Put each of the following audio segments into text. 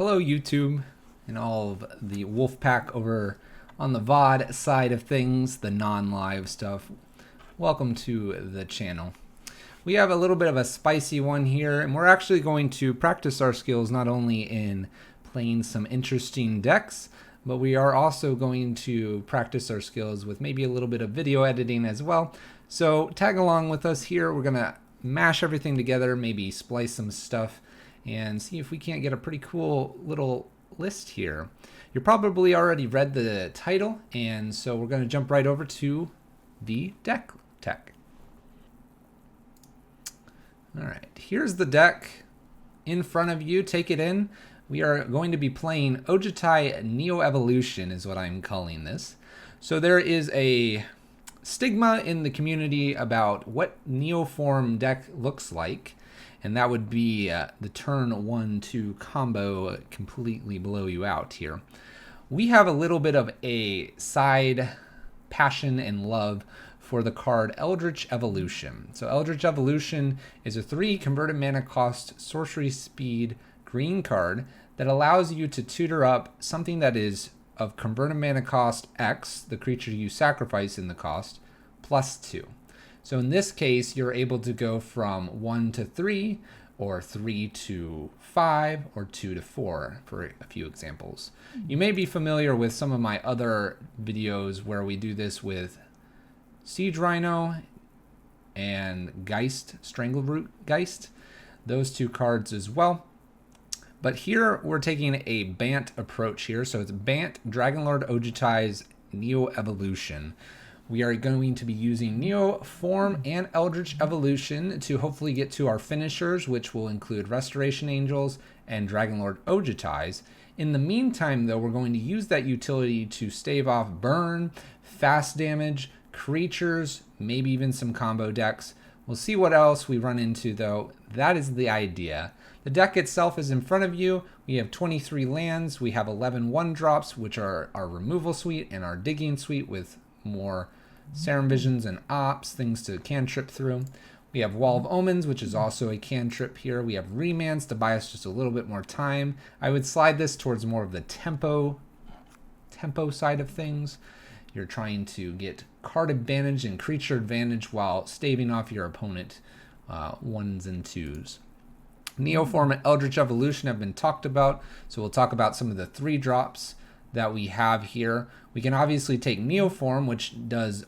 Hello YouTube and all of the wolf pack over on the VOD side of things, the non-live stuff. Welcome to the channel. We have a little bit of a spicy one here, and we're actually going to practice our skills not only in playing some interesting decks, but we are also going to practice our skills with maybe a little bit of video editing as well. So tag along with us here. We're gonna mash everything together, maybe splice some stuff, and see if we can't get a pretty cool little list here. You probably already read the title, and so we're going to jump right over to the Decktech. All right, here's the deck in front of you. Take it in. We are going to be playing Ojutai NeoEvolution is what I'm calling this. So there is a stigma in the community about what Neoform deck looks like, and that would be the turn 1-2 combo completely blow you out here. We have a little bit of a side passion and love for the card Eldritch Evolution. So Eldritch Evolution is a 3 converted mana cost sorcery speed green card that allows you to tutor up something that is of converted mana cost X, the creature you sacrifice in the cost, +2. So in this case, you're able to go from 1 to 3, or 3 to 5, or 2 to 4, for a few examples. You may be familiar with some of my other videos where we do this with Siege Rhino and Geist, Strangleroot Geist, those 2 cards as well. But here we're taking a Bant approach here. So it's Bant, Dragonlord Ojutai's NeoEvolution. We are going to be using Neoform and Eldritch Evolution to hopefully get to our finishers, which will include Restoration Angels and Dragonlord Ojutai's. In the meantime, though, we're going to use that utility to stave off burn, fast damage, creatures, maybe even some combo decks. We'll see what else we run into, though. That is the idea. The deck itself is in front of you. We have 23 lands. We have 11 1-drops, which are our removal suite and our digging suite with more Serum Visions and Ops, things to cantrip through. We have Wall of Omens, which is also a cantrip here. We have Remands to buy us just a little bit more time. I would slide this towards more of the tempo side of things. You're trying to get card advantage and creature advantage while staving off your opponent 1s and 2s. Neoform and Eldritch Evolution have been talked about, so we'll talk about some of the 3-drops that we have here. We can obviously take Neoform, which does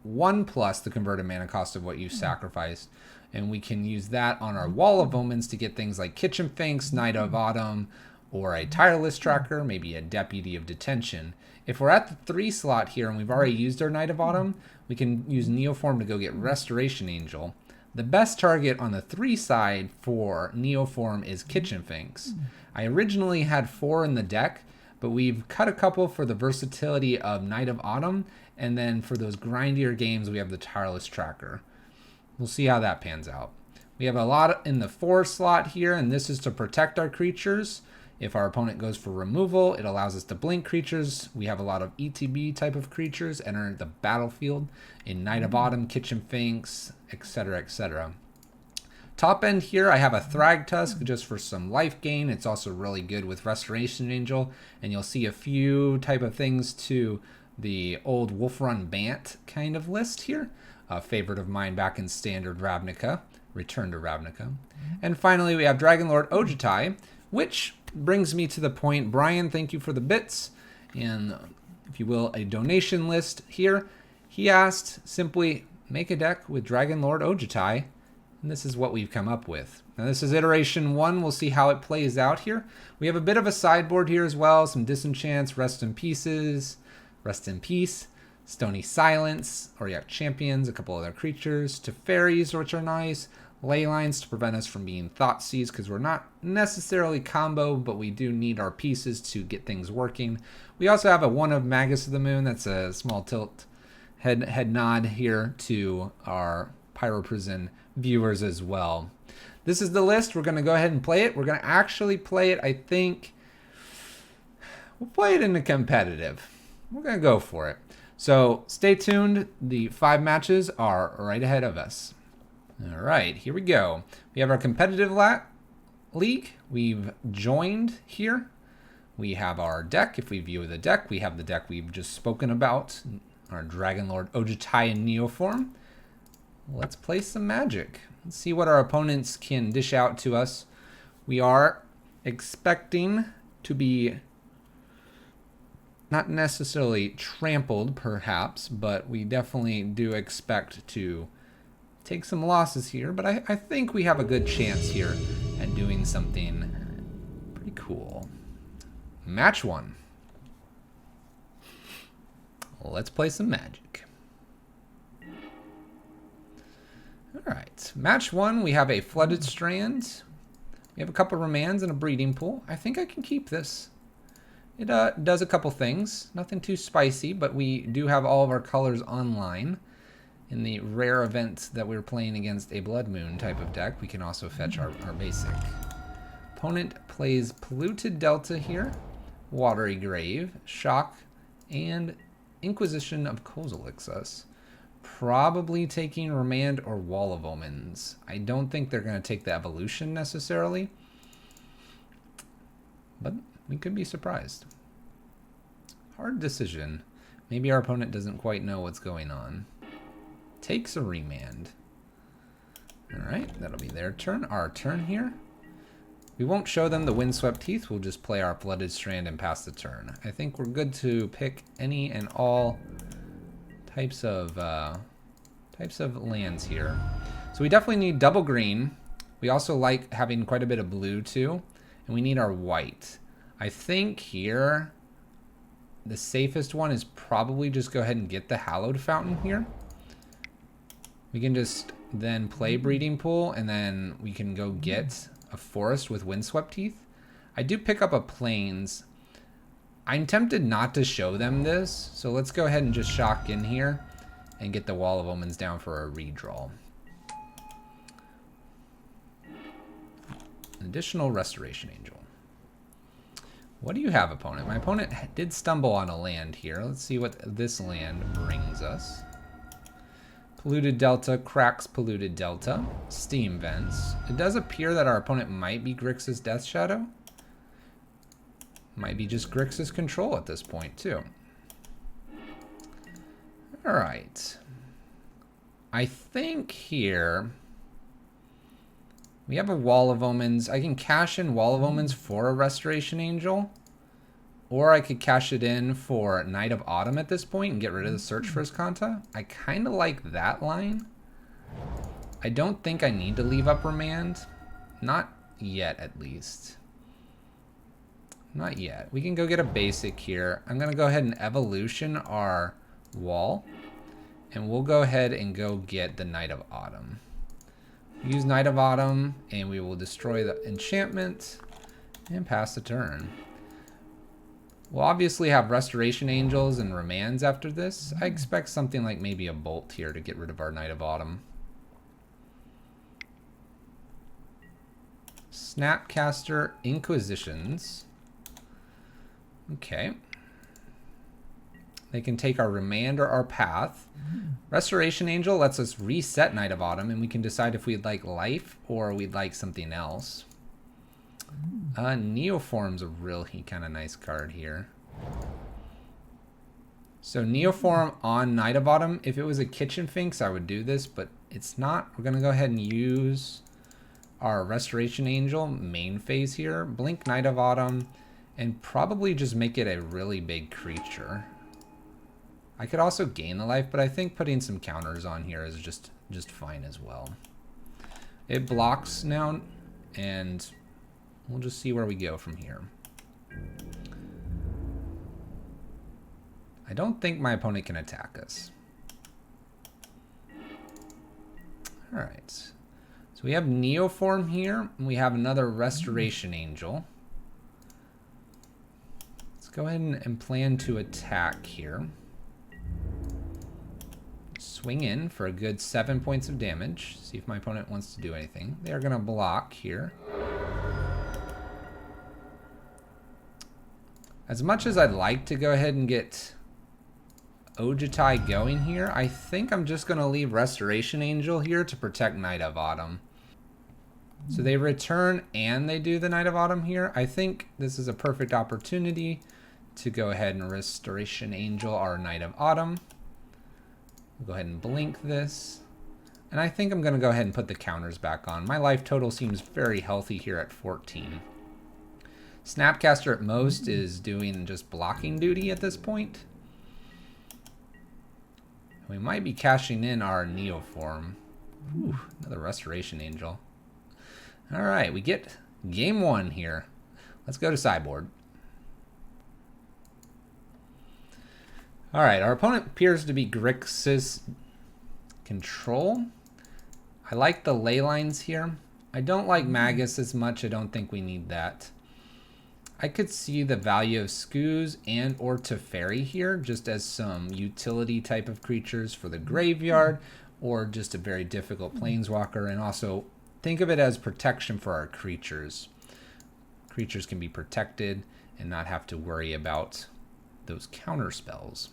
1+ the converted mana cost of what you sacrificed, and we can use that on our Wall of Omens to get things like Kitchen Finks, Knight of Autumn, or a Tireless Tracker, maybe a Deputy of Detention. If we're at the 3 slot here and we've already used our Knight of Autumn, we can use Neoform to go get Restoration Angel. The best target on the 3 side for Neoform is Kitchen Finks. I originally had 4 in the deck, but we've cut a couple for the versatility of Knight of Autumn, and then for those grindier games, we have the Tireless Tracker. We'll see how that pans out. We have a lot in the 4 slot here, and this is to protect our creatures. If our opponent goes for removal, it allows us to blink creatures. We have a lot of ETB type of creatures enter the battlefield in Knight of Autumn, Kitchen Finks, etc., etc. Top end here, I have a Thragtusk just for some life gain. It's also really good with Restoration Angel, and you'll see a few type of things to the old Wolfrun Bant kind of list here. A favorite of mine back in Standard Ravnica, Return to Ravnica. And finally, we have Dragonlord Ojutai, which brings me to the point. Brian, thank you for the bits, and if you will, a donation list here. He asked, simply make a deck with Dragonlord Ojutai, and this is what we've come up with. Now this is iteration 1. We'll see how it plays out here. We have a bit of a sideboard here as well. Some disenchants, rest in peace, Stony Silence, Auric Champions, a couple other creatures, Teferis, which are nice, Ley Lines to prevent us from being Thoughtseize, because we're not necessarily combo, but we do need our pieces to get things working. We also have a 1 of Magus of the Moon. That's a small tilt head nod here to our Pyroprison viewers as well. This is the list. We're going to go ahead and play it. We're going to actually play it, I think. We'll play it in the competitive. We're going to go for it. So stay tuned. The 5 matches are right ahead of us. All right, here we go. We have our competitive league. We've joined here. We have our deck. If we view the deck, we have the deck we've just spoken about, our Dragonlord Ojutai in Neoform. Let's play some Magic. Let's see what our opponents can dish out to us. We are expecting to be not necessarily trampled, perhaps, but we definitely do expect to take some losses here. But I think we have a good chance here at doing something pretty cool. Match 1. Let's play some Magic. Alright, match 1, we have a Flooded Strand. We have a couple remands and a Breeding Pool. I think I can keep this. It does a couple things. Nothing too spicy, but we do have all of our colors online. In the rare event that we're playing against a Blood Moon type of deck, we can also fetch our basic. Opponent plays Polluted Delta here, Watery Grave, Shock, and Inquisition of Kozilixus. Probably taking Remand or Wall of Omens. I don't think they're going to take the Evolution necessarily, but we could be surprised. Hard decision. Maybe our opponent doesn't quite know what's going on. Takes a Remand. Alright, that'll be their turn. Our turn here. We won't show them the Windswept Teeth. We'll just play our Flooded Strand and pass the turn. I think we're good to pick any and all types of lands here. So we definitely need double green. We also like having quite a bit of blue too. And we need our white. I think here the safest one is probably just go ahead and get the Hallowed Fountain here. We can just then play Breeding Pool, and then we can go get a forest with Windswept Teeth. I do pick up a Plains. I'm tempted not to show them this, so let's go ahead and just shock in here and get the Wall of Omens down for a redraw. An additional Restoration Angel. What do you have, opponent? My opponent did stumble on a land here. Let's see what this land brings us. Polluted Delta, cracks Polluted Delta, Steam Vents. It does appear that our opponent might be Grixis Death Shadow. Might be just Grixis Control at this point, too. Alright. I think here we have a Wall of Omens. I can cash in Wall of Omens for a Restoration Angel. Or I could cash it in for Knight of Autumn at this point and get rid of the Search for Azcanta. I kind of like that line. I don't think I need to leave up Remand. Not yet, at least. Not yet. We can go get a basic here. I'm going to go ahead and Evolution our wall. And we'll go ahead and go get the Knight of Autumn. Use Knight of Autumn, and we will destroy the enchantment and pass the turn. We'll obviously have Restoration Angels and Remands after this. I expect something like maybe a Bolt here to get rid of our Knight of Autumn. Snapcaster Inquisitions. Okay. They can take our Remand or our Path. Restoration Angel lets us reset Knight of Autumn, and we can decide if we'd like life or we'd like something else. Neoform's a really kind of nice card here. So Neoform on Knight of Autumn. If it was a Kitchen Finks, I would do this, but it's not. We're going to go ahead and use our Restoration Angel main phase here. Blink Knight of Autumn, and probably just make it a really big creature. I could also gain the life, but I think putting some counters on here is just fine as well. It blocks now, and we'll just see where we go from here. I don't think my opponent can attack us. Alright. So we have Neoform here, and we have another Restoration Angel. Let's go ahead and plan to attack here. Swing in for a good 7 points of damage. See if my opponent wants to do anything. They are going to block here. As much as I'd like to go ahead and get Ojutai going here, I think I'm just going to leave Restoration Angel here to protect Knight of Autumn. So they return and they do the Knight of Autumn here. I think this is a perfect opportunity to go ahead and Restoration Angel our Knight of Autumn. We'll go ahead and blink this. And I think I'm going to go ahead and put the counters back on. My life total seems very healthy here at 14. Snapcaster at most is doing just blocking duty at this point. We might be cashing in our Neoform. Ooh, another Restoration Angel. All right, we get game 1 here. Let's go to sideboard. All right, our opponent appears to be Grixis Control. I like the ley lines here. I don't like Magus as much. I don't think we need that. I could see the value of Skoos and or Teferi here just as some utility type of creatures for the graveyard or just a very difficult planeswalker, and also think of it as protection for our creatures. Creatures can be protected and not have to worry about those counter spells.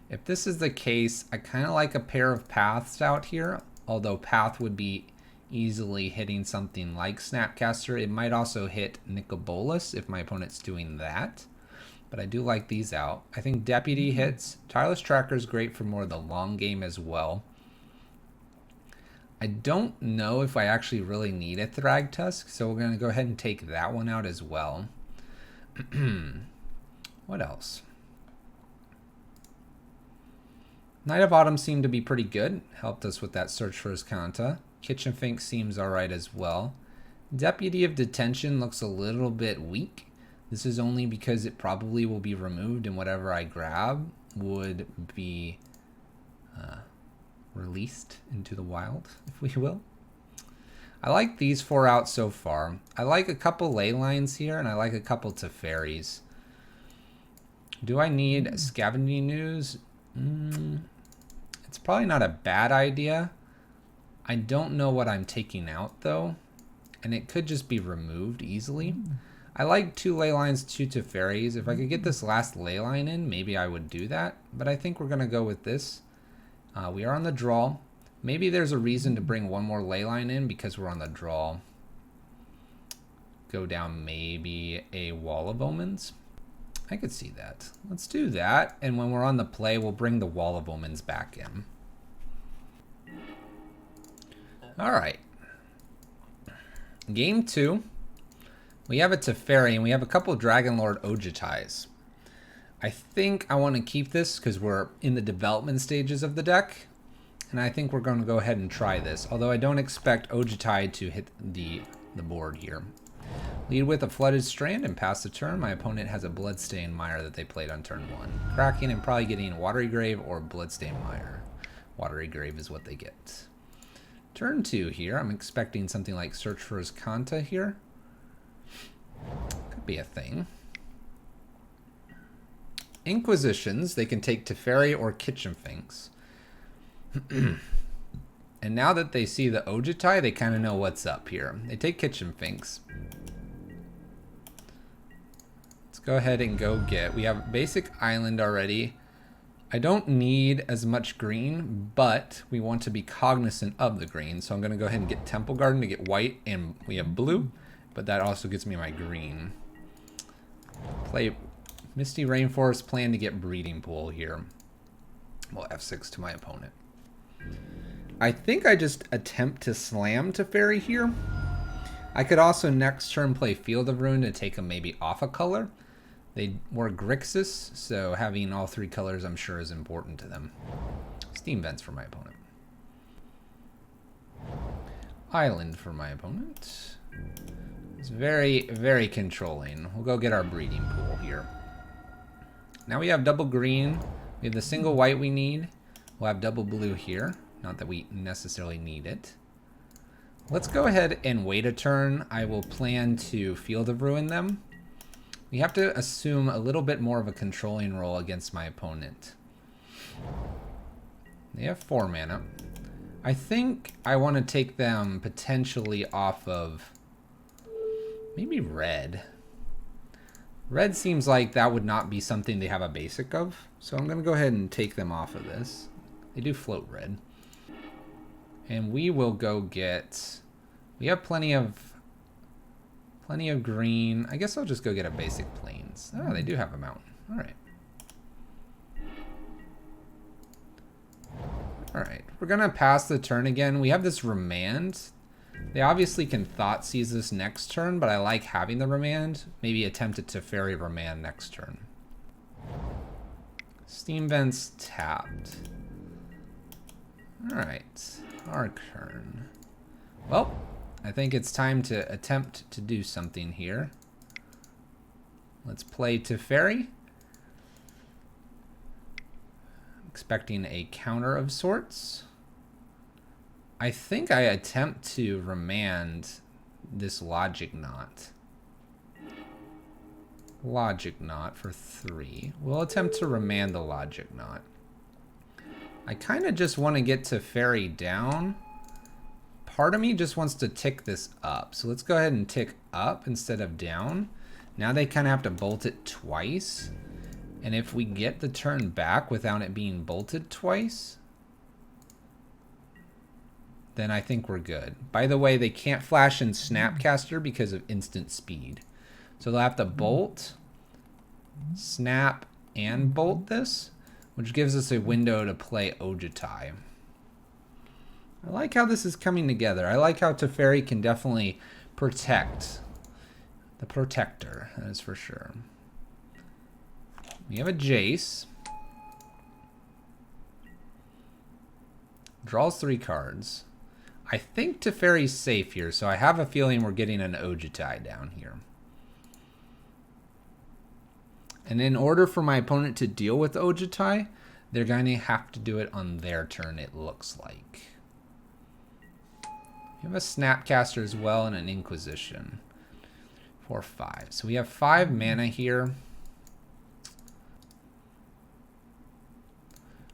If this is the case, I kind of like a pair of paths out here, although path would be easily hitting something like Snapcaster. It might also hit Nicobolus if my opponent's doing that, but I do like these out. I think Deputy hits. Tireless Tracker is great for more of the long game as well. I don't know if I actually really need a Thragtusk, so we're going to go ahead and take that one out as well. What else? Knight of Autumn seemed to be pretty good. Helped us with that search for Azcanta. Kitchen Finks seems alright as well. Deputy of Detention looks a little bit weak. This is only because it probably will be removed and whatever I grab would be released into the wild, if we will. I like these 4 out so far. I like a couple ley lines here, and I like a couple Teferis. Do I need Scavenging Ooze? It's probably not a bad idea. I don't know what I'm taking out, though, and it could just be removed easily. I like 2 ley lines, 2 Teferis. If I could get this last ley line in, maybe I would do that, but I think we're going to go with this. We are on the draw. Maybe there's a reason to bring 1 more ley line in because we're on the draw. Go down maybe a Wall of Omens. I could see that. Let's do that, and when we're on the play, we'll bring the Wall of Omens back in. All right. Game 2. We have a Teferi, and we have a couple of Dragonlord Ojutais. I think I want to keep this because we're in the development stages of the deck, and I think we're going to go ahead and try this, although I don't expect Ojutai to hit the board here. Lead with a Flooded Strand and pass the turn. My opponent has a Bloodstained Mire that they played on turn 1. Cracking and probably getting Watery Grave or Bloodstained Mire. Watery Grave is what they get. Turn 2 here. I'm expecting something like Search for Azcanta here. Could be a thing. Inquisitions, they can take Teferi or Kitchen Finks. And now that they see the Ojutai, they kind of know what's up here. They take Kitchen Finks. Let's go ahead and go get... We have basic island already. I don't need as much green, but we want to be cognizant of the green. So I'm going to go ahead and get Temple Garden to get white, and we have blue. But that also gets me my green. Play Misty Rainforest, plan to get Breeding Pool here. Well, F6 to my opponent. I think I just attempt to slam Teferi here. I could also next turn play Field of Ruin to take them maybe off a color. They were Grixis, so having all 3 colors I'm sure is important to them. Steam Vents for my opponent. Island for my opponent. It's very, very controlling. We'll go get our Breeding Pool here. Now we have double green. We have the single white we need. We'll have double blue here. Not that we necessarily need it. Let's go ahead and wait a turn. I will plan to Field of Ruin them. We have to assume a little bit more of a controlling role against my opponent. They have 4 mana. I think I want to take them potentially off of maybe red. Red seems like that would not be something they have a basic of. So I'm going to go ahead and take them off of this. They do float red. And we will go get We have plenty of green. I guess I'll just go get a basic plains. Oh, they do have a mountain. All right. All right, we're gonna pass the turn again. We have this remand. They obviously can thought seize this next turn, but I like having the remand. Maybe attempt it to fairy remand next turn. Steam vents tapped. All right, our turn. Well, I think it's time to attempt to do something here. Let's play Teferi. Expecting a counter of sorts. I think I attempt to remand this Logic Knot. Logic Knot for 3. We'll attempt to remand the Logic Knot. I kind of just want to get Teferi down. Part of me just wants to tick this up. So let's go ahead and tick up instead of down. Now they kind of have to bolt it twice. And if we get the turn back without it being bolted twice, then I think we're good. By the way, they can't flash in Snapcaster because of instant speed. So they'll have to bolt, snap, and bolt this, which gives us a window to play Ojutai. I like how this is coming together. I like how Teferi can definitely protect the protector, that is for sure. We have a Jace. Draws 3 cards. I think Teferi's safe here, so I have a feeling we're getting an Ojutai down here. And in order for my opponent to deal with Ojutai, they're going to have to do it on their turn, it looks like. We have a Snapcaster as well and an Inquisition. 4/5. So we have 5 mana here.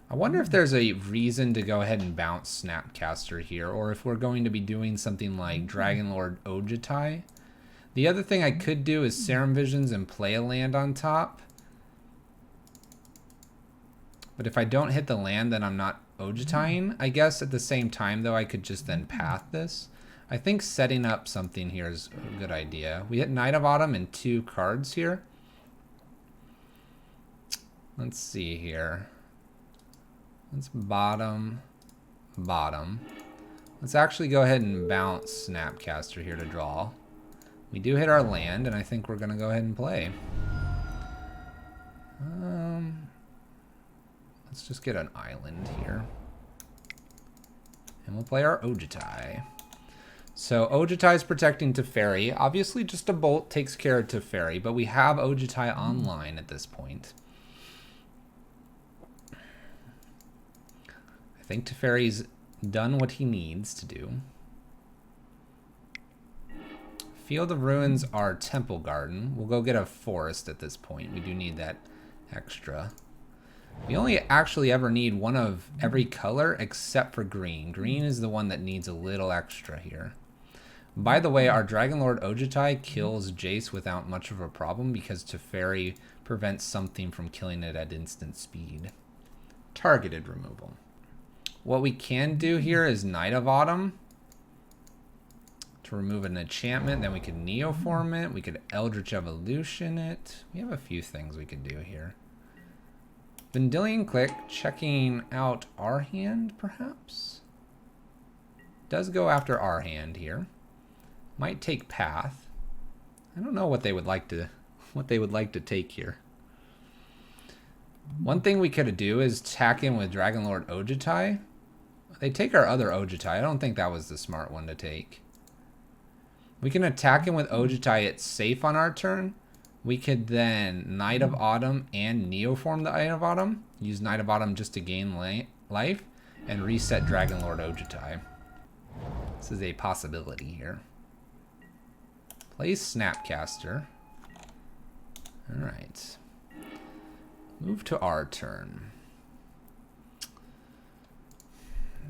I wonder if there's a reason to go ahead and bounce Snapcaster here, or if we're going to be doing something like Dragonlord Ojutai. The other thing I could do is Serum Visions and play a land on top. But if I don't hit the land, then I'm not Ojutaiing. I guess at the same time, though, I could just then path this. I think setting up something here is a good idea. We hit Knight of Autumn and 2 cards here. Let's see here. Let's bottom. Let's actually go ahead and bounce Snapcaster here to draw. We do hit our land, and I think we're going to go ahead and play. Let's just get an island here. And we'll play our Ojutai. So Ojutai is protecting Teferi. Obviously, just a bolt takes care of Teferi, but we have Ojutai online at this point. I think Teferi's done what he needs to do. Field of Ruins are Temple Garden. We'll go get a forest at this point. We do need that extra. We only actually ever need one of every color except for green. Green is the one that needs a little extra here. By the way, our Dragonlord Ojutai kills Jace without much of a problem because Teferi prevents something from killing it at instant speed. Targeted removal. What we can do here is Knight of Autumn to remove an enchantment. Then we could Neoform it. We could Eldritch Evolution it. We have a few things we could do here. Vendilion Click, checking out our hand, perhaps? Does go after our hand here. Might take Path. I don't know what they would like to take here. One thing we could do is tack in with Dragonlord Ojutai. They take our other Ojutai. I don't think that was the smart one to take. We can attack him with Ojutai. It's safe on our turn. We could then Knight of Autumn and Neoform the Knight of Autumn. Use Knight of Autumn just to gain life. And reset Dragonlord Ojutai. This is a possibility here. Plays Snapcaster. Alright. Move to our turn.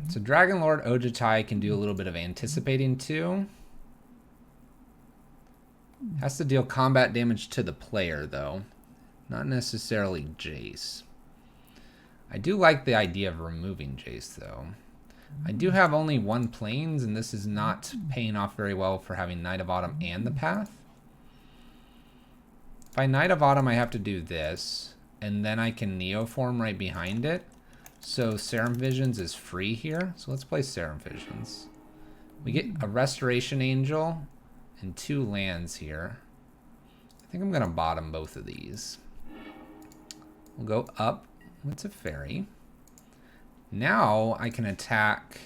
So Dragonlord Ojutai can do a little bit of anticipating too. Has to deal combat damage to the player though. Not necessarily Jace. I do like the idea of removing Jace though. I do have only 1 plains, and this is not paying off very well for having Knight of Autumn and the Path. By Knight of Autumn, I have to do this, and then I can Neoform right behind it. So Serum Visions is free here. So let's play Serum Visions. We get a Restoration Angel and 2 lands here. I think I'm going to bottom both of these. We'll go up with Teferi. Now I can attack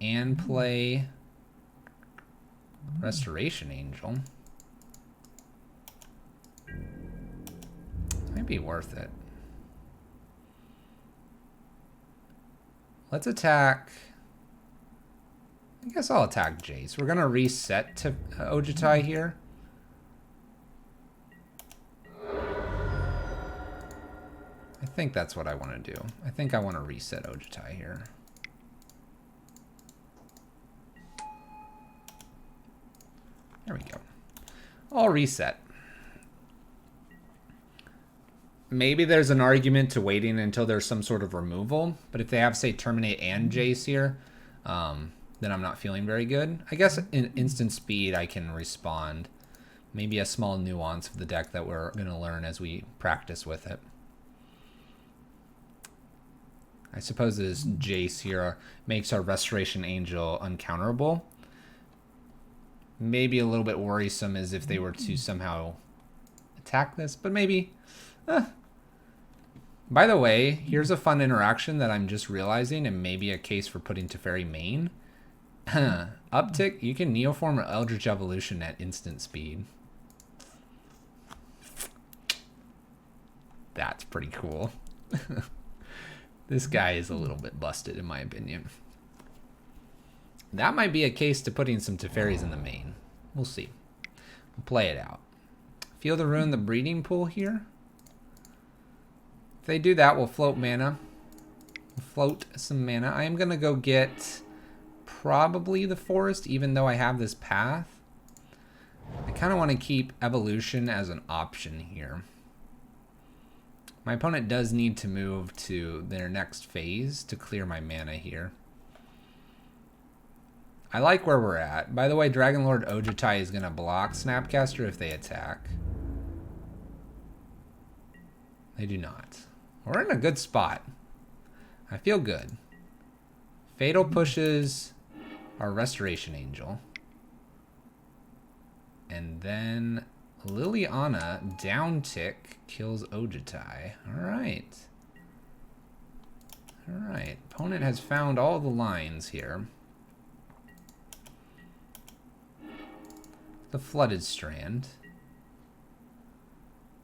and play Restoration Angel. Might be worth it. Let's attack. I guess I'll attack Jace. We're gonna reset to Ojutai here. I think that's what I want to do. I think I want to reset Ojutai here. There we go. I'll reset. Maybe there's an argument to waiting until there's some sort of removal, but if they have, say, Terminate and Jace here, then I'm not feeling very good. I guess in instant speed I can respond. Maybe a small nuance of the deck that we're going to learn as we practice with it. I suppose this Jace here makes our Restoration Angel uncounterable. Maybe a little bit worrisome as if they were to somehow attack this, but maybe... By the way, here's a fun interaction that I'm just realizing, and maybe a case for putting Teferi main. Uptick, you can Neoform or Eldritch Evolution at instant speed. That's pretty cool. This guy is a little bit busted in my opinion. That might be a case to putting some Teferis in the main. We'll see. We'll play it out. Field of Ruin the breeding pool here. If they do that, we'll float mana. We'll float some mana. I am going to go get probably the forest, even though I have this path. I kind of want to keep evolution as an option here. My opponent does need to move to their next phase to clear my mana here. I like where we're at. By the way, Dragonlord Ojutai is going to block Snapcaster if they attack. They do not. We're in a good spot. I feel good. Fatal pushes our Restoration Angel. And then Liliana downtick kills Ojutai. Alright. Alright. Opponent has found all the lines here. The Flooded Strand.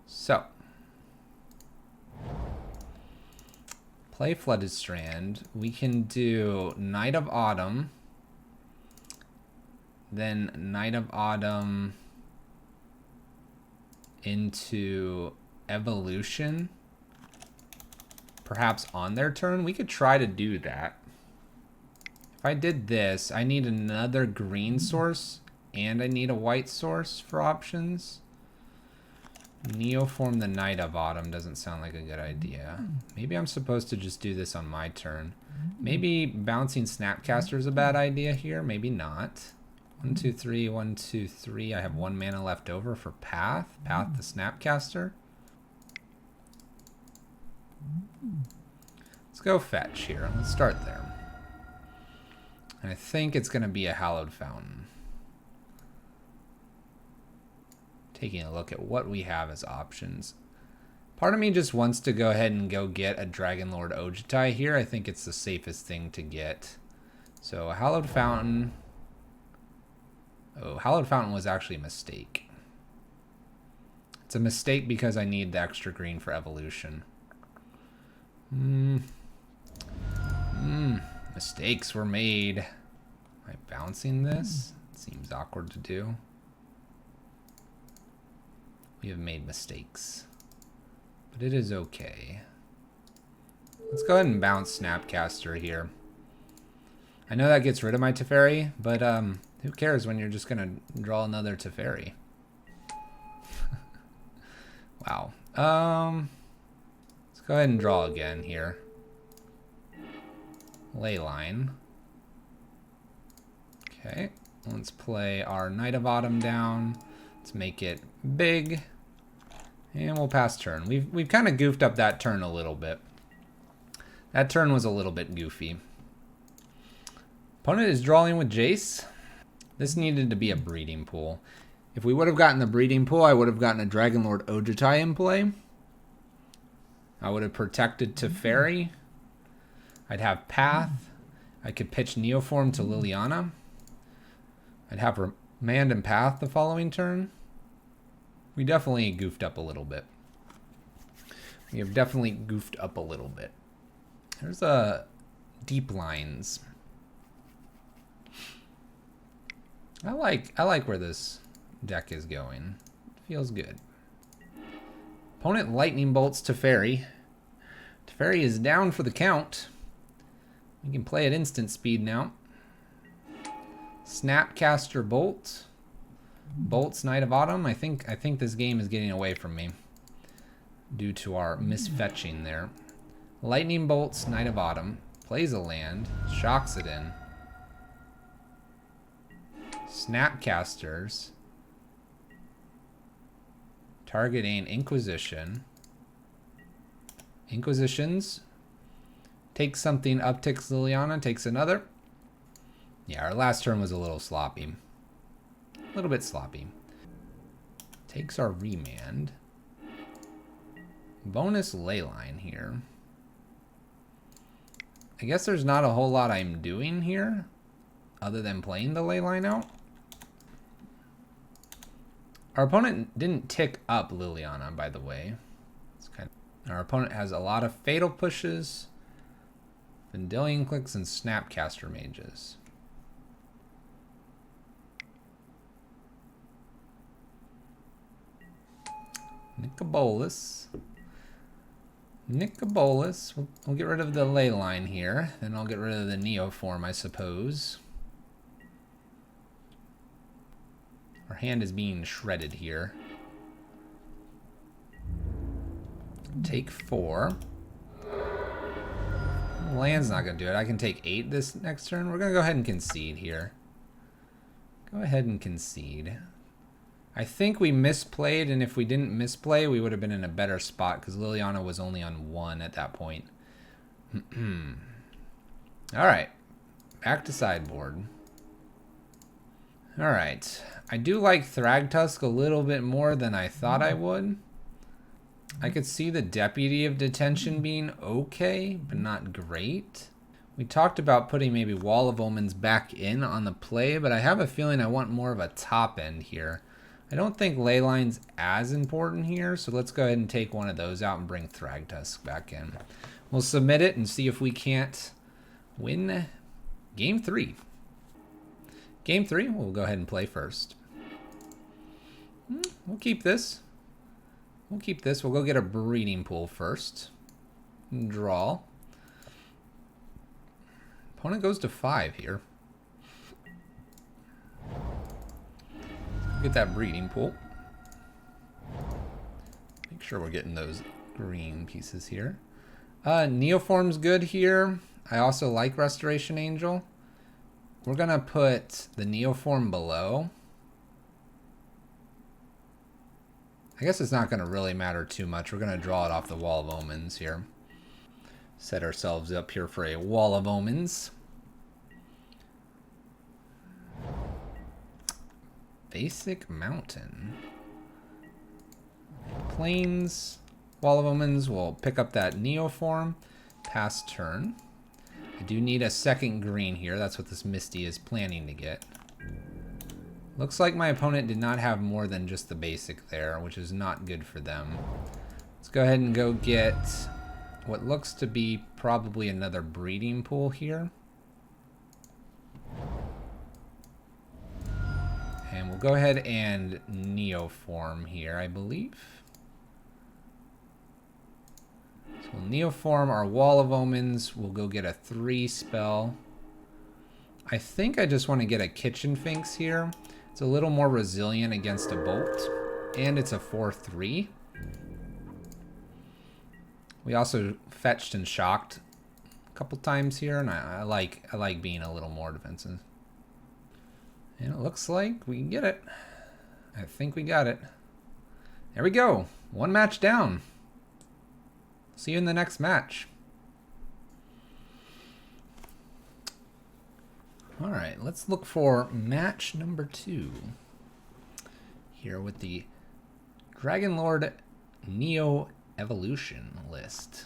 So. Play Flooded Strand. We can do Knight of Autumn. Then Knight of Autumn into Evolution. Perhaps on their turn. We could try to do that. If I did this, I need another green source and I need a white source for options. Neoform the Knight of Autumn doesn't sound like a good idea. Maybe I'm supposed to just do this on my turn. Maybe bouncing Snapcaster is a bad idea here. Maybe not. 1, 2, 3, 1, 2, 3. I have 1 mana left over for Path. Path the Snapcaster. Let's go fetch here. Let's start there. And I think it's going to be a Hallowed Fountain. Taking a look at what we have as options. Part of me just wants to go ahead and go get a Dragonlord Ojutai here. I think it's the safest thing to get. So a Hallowed Fountain. Oh, Hallowed Fountain was actually a mistake. It's a mistake because I need the extra green for evolution. Mistakes were made. Am I bouncing this? It seems awkward to do. We have made mistakes. But it is okay. Let's go ahead and bounce Snapcaster here. I know that gets rid of my Teferi, but who cares when you're just going to draw another Teferi? Wow. Let's go ahead and draw again here. Leyline. Okay, let's play our Knight of Autumn down. Let's make it big. And we'll pass turn. We've kind of goofed up that turn a little bit. That turn was a little bit goofy. Opponent is drawing with Jace. This needed to be a breeding pool. If we would have gotten the breeding pool, I would have gotten a Dragonlord Ojutai in play. I would have protected Teferi. I'd have Path. I could pitch Neoform to Liliana. I'd have Remand and Path the following turn. We definitely goofed up a little bit. We have definitely goofed up a little bit. There's deep lines. I like where this deck is going. Feels good. Opponent lightning bolts Teferi. Teferi is down for the count. We can play at instant speed now. Snapcaster Bolt. Bolts Knight of Autumn. I think this game is getting away from me due to our misfetching there. Lightning bolts Knight of Autumn. Plays a land. Shocks it in. Snapcasters. Targeting Inquisition. Inquisitions. Takes something, upticks Liliana, takes another. Yeah, our last turn was a little sloppy. A little bit sloppy. Takes our Remand. Bonus Leyline here. I guess there's not a whole lot I'm doing here other than playing the Leyline out. Our opponent didn't tick up Liliana, by the way. It's our opponent has a lot of Fatal Pushes, Vendilion Clicks, and Snapcaster Mages. Nicobolus. We'll get rid of the Leyline here. Then I'll get rid of the Neoform, I suppose. Our hand is being shredded here. Take 4. Land's not going to do it. I can take 8 this next turn. We're going to go ahead and concede here. Go ahead and concede. I think we misplayed, and if we didn't misplay, we would have been in a better spot because Liliana was only on 1 at that point. Alright. Back to sideboard. Alright. I do like Thragtusk a little bit more than I thought I would. I could see the Deputy of Detention being okay, but not great. We talked about putting maybe Wall of Omens back in on the play, but I have a feeling I want more of a top end here. I don't think Leyline's as important here, so let's go ahead and take one of those out and bring Thragtusk back in. We'll submit it and see if we can't win Game 3. Game 3, we'll go ahead and play first. We'll keep this. We'll keep this. We'll go get a breeding pool first. Draw. Opponent goes to 5 here. Get that breeding pool. Make sure we're getting those green pieces here. Neoform's good here. I also like Restoration Angel. We're gonna put the Neoform below. I guess it's not gonna really matter too much. We're gonna draw it off the Wall of Omens here. Set ourselves up here for a Wall of Omens. Basic Mountain. Plains. Wall of Omens will pick up that Neoform. Pass turn. I do need a second green here. That's what this Misty is planning to get. Looks like my opponent did not have more than just the basic there, which is not good for them. Let's go ahead and go get what looks to be probably another breeding pool here. And we'll go ahead and Neoform here, I believe. So we'll Neoform our Wall of Omens. We'll go get a 3 spell. I think I just want to get a Kitchen Finks here. It's a little more resilient against a Bolt. And it's a 4/3. We also fetched and shocked a couple times here, and I like being a little more defensive. And it looks like we can get it. I think we got it. There we go. One match down. See you in the next match. All right, let's look for match number 2 here with the Dragonlord NeoEvolution list.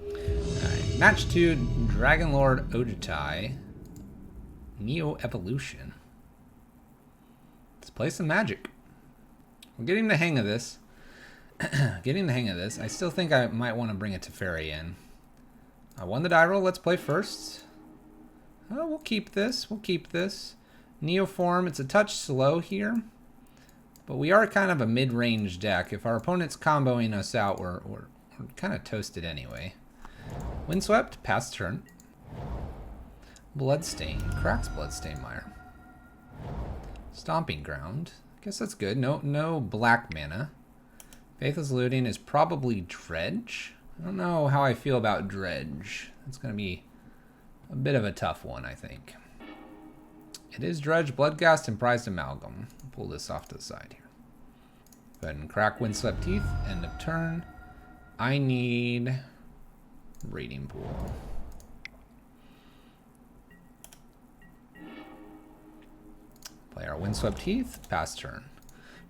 All right, match 2, Dragonlord Ojutai NeoEvolution. Let's play some Magic. We're getting the hang of this. Getting the hang of this. I still think I might want to bring a Teferi in. I won the die roll. Let's play first. Oh, we'll keep this. We'll keep this. Neoform. It's a touch slow here. But we are kind of a mid-range deck. If our opponent's comboing us out, we're kind of toasted anyway. Windswept. Pass turn. Bloodstain. Cracks Bloodstain Mire. Stomping Ground. Guess that's good. No black mana. Faithless Looting is probably Dredge. I don't know how I feel about Dredge. It's going to be a bit of a tough one, I think. It is Dredge, Bloodghast, and Prized Amalgam. I'll pull this off to the side here. Go ahead and crack Windswept Teeth. End of turn. I need Raiding Pool. Play our Windswept Teeth. Pass turn.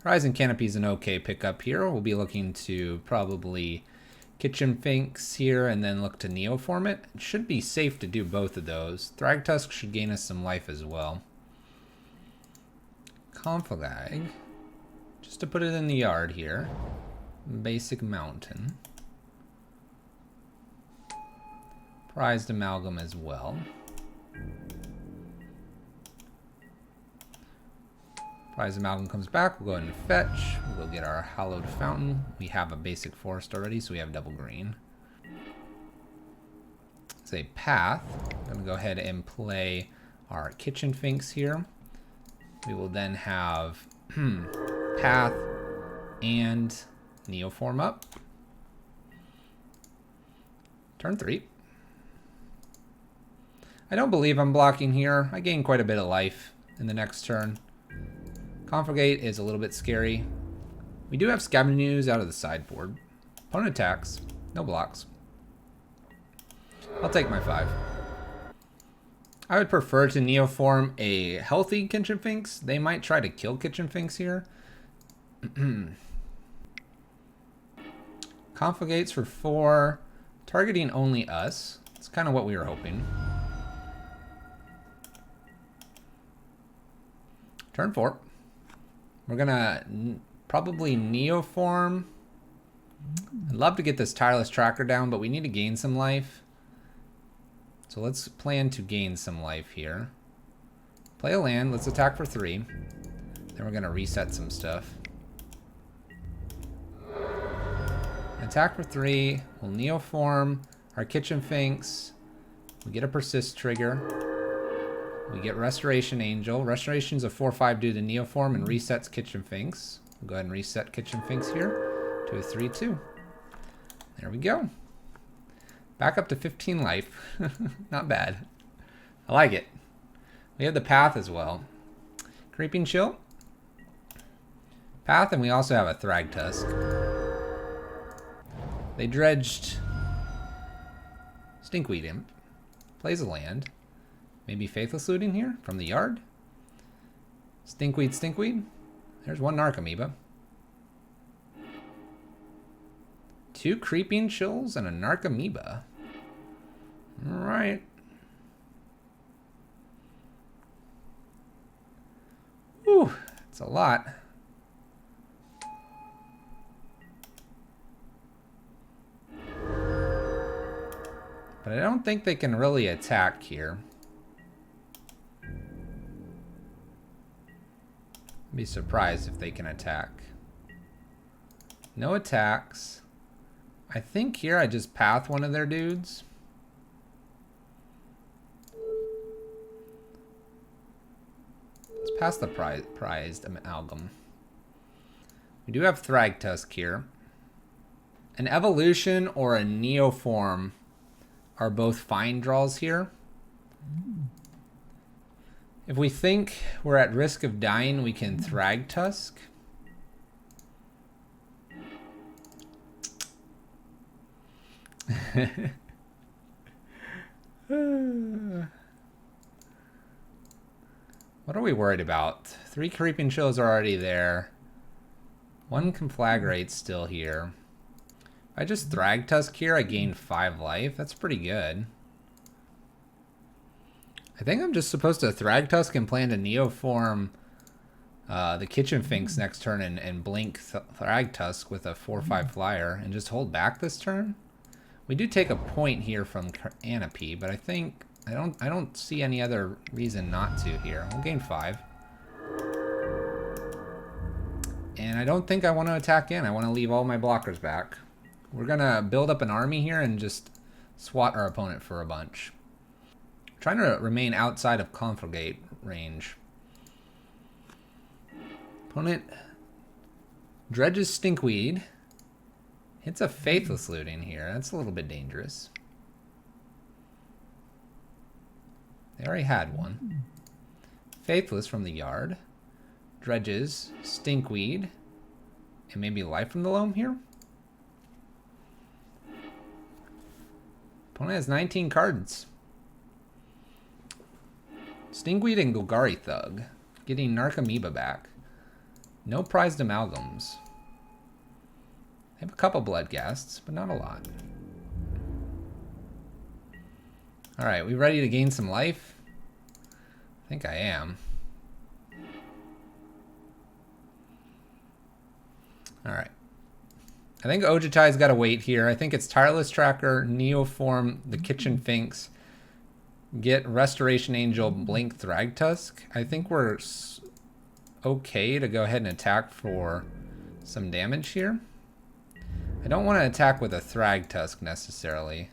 Rising Canopy is an okay pickup here. We'll be looking to probably Kitchen Finks here and then look to Neoform it. It should be safe to do both of those. Thragtusk should gain us some life as well. Conflag, just to put it in the yard here. Basic Mountain. Prized Amalgam as well. Prized Amalgam comes back. We'll go ahead and fetch. We'll go get our Hallowed Fountain. We have a basic forest already, so we have double green. It's a path. I'm going to go ahead and play our Kitchen Finks here. We will then have path and Neoform up. Turn 3. I don't believe I'm blocking here. I gain quite a bit of life in the next turn. Confligate is a little bit scary. We do have Scavenge News out of the sideboard. Opponent attacks. No blocks. I'll take my 5. I would prefer to Neoform a healthy Kitchen Finks. They might try to kill Kitchen Finks here. Confligates for 4. Targeting only us. That's kind of what we were hoping. Turn 4. We're gonna probably Neoform. I'd love to get this Tireless Tracker down, but we need to gain some life. So let's plan to gain some life here. Play a land. Let's attack for 3. Then we're gonna reset some stuff. Attack for 3. We'll Neoform our Kitchen Finks. We get a Persist trigger. We get Restoration Angel. Restoration's a 4/5 due to Neoform and resets Kitchen Finks. We'll go ahead and reset Kitchen Finks here to a 3/2. There we go. Back up to 15 life. Not bad. I like it. We have the path as well. Creeping Chill. Path, and we also have a Thragtusk. They dredged Stinkweed Imp. Plays a land. Maybe Faithless Looting here from the yard. Stinkweed, Stinkweed. There's one Narcomoeba. 2 Creeping Chills and a Narcomoeba. Alright. Whew, that's a lot. But I don't think they can really attack here. I'd be surprised if they can attack. No attacks. I think here I just path one of their dudes. Let's pass the prized Amalgam. We do have Thragtusk here. An Evolution or a Neoform are both fine draws here. If we think we're at risk of dying, we can Thrag Tusk. What are we worried about? 3 Creeping Chills are already there. 1 Conflagrate's still here. If I just Thrag Tusk here, I gain 5 life. That's pretty good. I think I'm just supposed to Thrag Tusk and plan to Neoform the Kitchen Finks next turn and blink Thrag Tusk with a 4/5 flyer and just hold back this turn. We do take a point here from Canopy, but I think I don't see any other reason not to here. We'll gain 5. And I don't think I want to attack in. I want to leave all my blockers back. We're gonna build up an army here and just swat our opponent for a bunch. Trying to remain outside of Conflagate range. Opponent dredges Stinkweed. Hits a Faithless Looting here. That's a little bit dangerous. They already had one. Faithless from the yard. Dredges Stinkweed. And maybe Life from the Loam here. Opponent has 19 cards. Stinkweed and Golgari Thug. Getting Narcomoeba back. No prized amalgams. They have a couple Bloodghasts, but not a lot. Alright, we ready to gain some life? I think I am. Alright. I think Ojutai's got to wait here. I think it's Tireless Tracker, Neoform, the Kitchen Finks, get Restoration Angel, blink Thrag Tusk. I think we're okay to go ahead and attack for some damage here. I don't want to attack with a Thrag Tusk necessarily.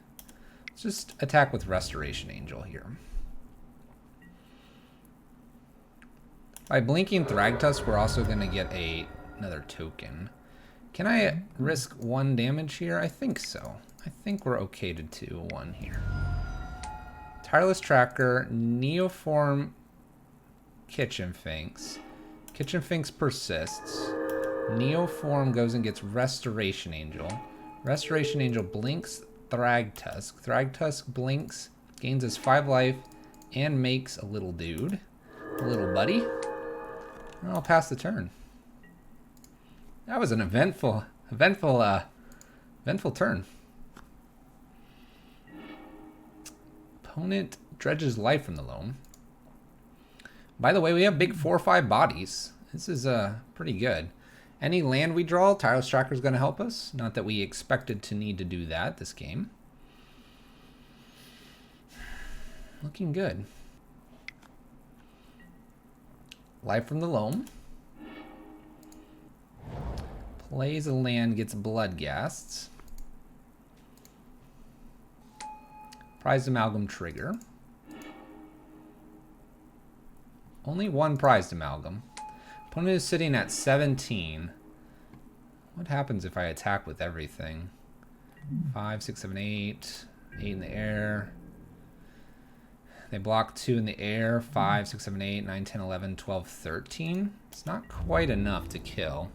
Let's just attack with Restoration Angel here. By blinking Thrag Tusk, we're also going to get another token. Can I risk 1 damage here? I think so. I think we're okay to 2-1 here. Tireless Tracker, Neoform, Kitchen Finks. Kitchen Finks persists. Neoform goes and gets Restoration Angel. Restoration Angel blinks Thrag Tusk. Thrag Tusk blinks, gains his 5 life, and makes a little dude. A little buddy. And I'll pass the turn. That was an eventful turn. Opponent dredges Life from the Loam. By the way, we have big 4/5 bodies. This is pretty good. Any land we draw, Tireless Tracker is going to help us. Not that we expected to need to do that this game. Looking good. Life from the Loam. Plays a land, gets Bloodghasts. Prized Amalgam trigger. Only 1 prized amalgam. Opponent is sitting at 17. What happens if I attack with everything? 5, 6, 7, 8. 8 in the air. They block 2 in the air. 5, 6, 7, 8, 9, 10, 11, 12, 13. It's not quite enough to kill.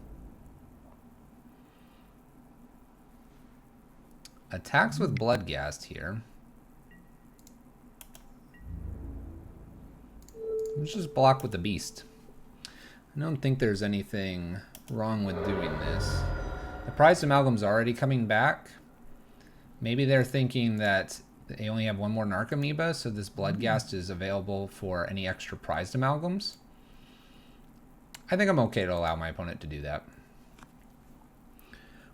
Attacks with Bloodghast here. Let's just block with the Beast. I don't think there's anything wrong with doing this. The prized amalgam's already coming back. Maybe they're thinking that they only have 1 more Narcomoeba, so this Bloodghast is available for any extra prized amalgams. I think I'm okay to allow my opponent to do that.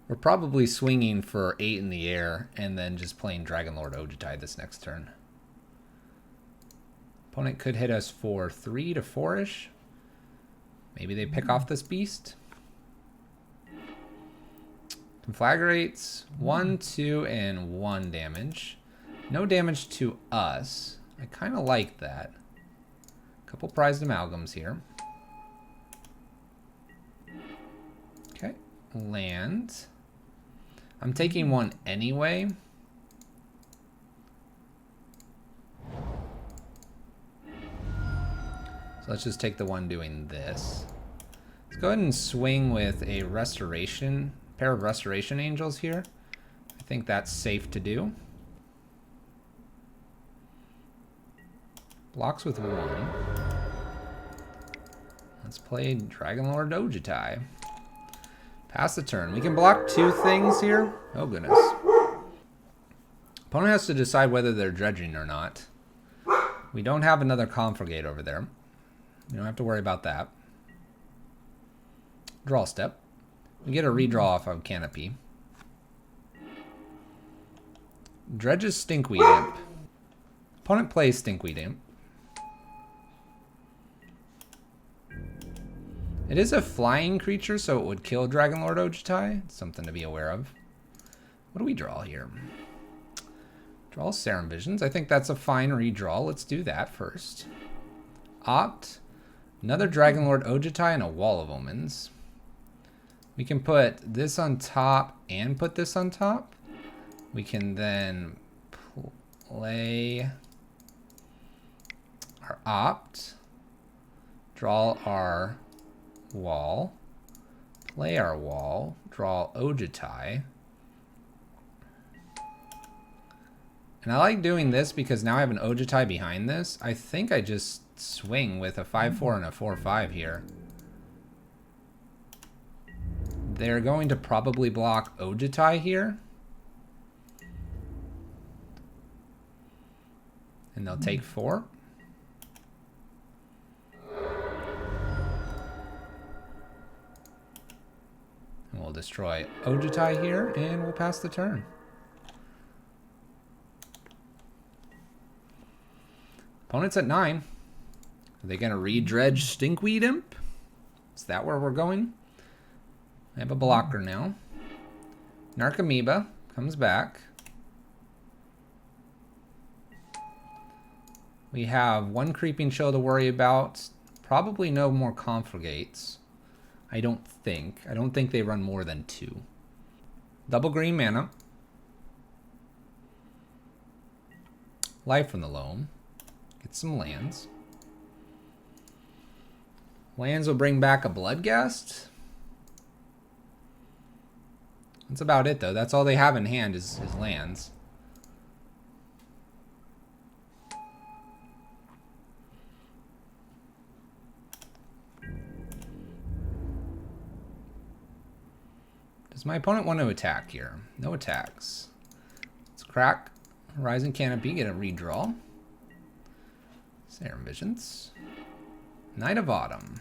We're probably swinging for 8 in the air and then just playing Dragonlord Ojutai this next turn. Opponent could hit us for 3 to 4-ish. Maybe they pick off this Beast. Conflagrates 1, 2, and 1 damage. No damage to us. I kind of like that. Couple prized amalgams here. Okay, land. I'm taking 1 anyway. So let's just take the one doing this. Let's go ahead and swing with a restoration, pair of restoration angels here. I think that's safe to do. Blocks with 1. Let's play Dragonlord Ojutai. Pass the turn. We can block 2 things here. Oh goodness. Opponent has to decide whether they're dredging or not. We don't have another Confligate over there. We don't have to worry about that. Draw step. We get a redraw off of Canopy. Dredges Stinkweed Imp. Opponent plays Stinkweed Imp. It is a flying creature, so it would kill Dragonlord Ojutai. Something to be aware of. What do we draw here? Draw Serum Visions. I think that's a fine redraw. Let's do that first. Opt. Another Dragonlord Ojutai and a Wall of Omens. We can put this on top and put this on top. We can then play our Opt. Draw our wall. Play our wall. Draw Ojutai. And I like doing this because now I have an Ojutai behind this. I think I just swing with a 5-4 and a 4-5 here. They're going to probably block Ojutai here. And they'll take 4. And we'll destroy Ojutai here, and we'll pass the turn. Opponent's at 9. Are they going to re-dredge Stinkweed Imp? Is that where we're going? I have a blocker now. Narcomoeba comes back. We have 1 Creeping Chill to worry about. Probably no more Confligates. I don't think. I don't think they run more than 2. Double green mana. Life from the Loam. Get some lands. Lands will bring back a Bloodghast. That's about it, though. That's all they have in hand is lands. Does my opponent want to attack here? No attacks. Let's crack Rising Canopy, get a redraw. Serum Visions. Knight of Autumn.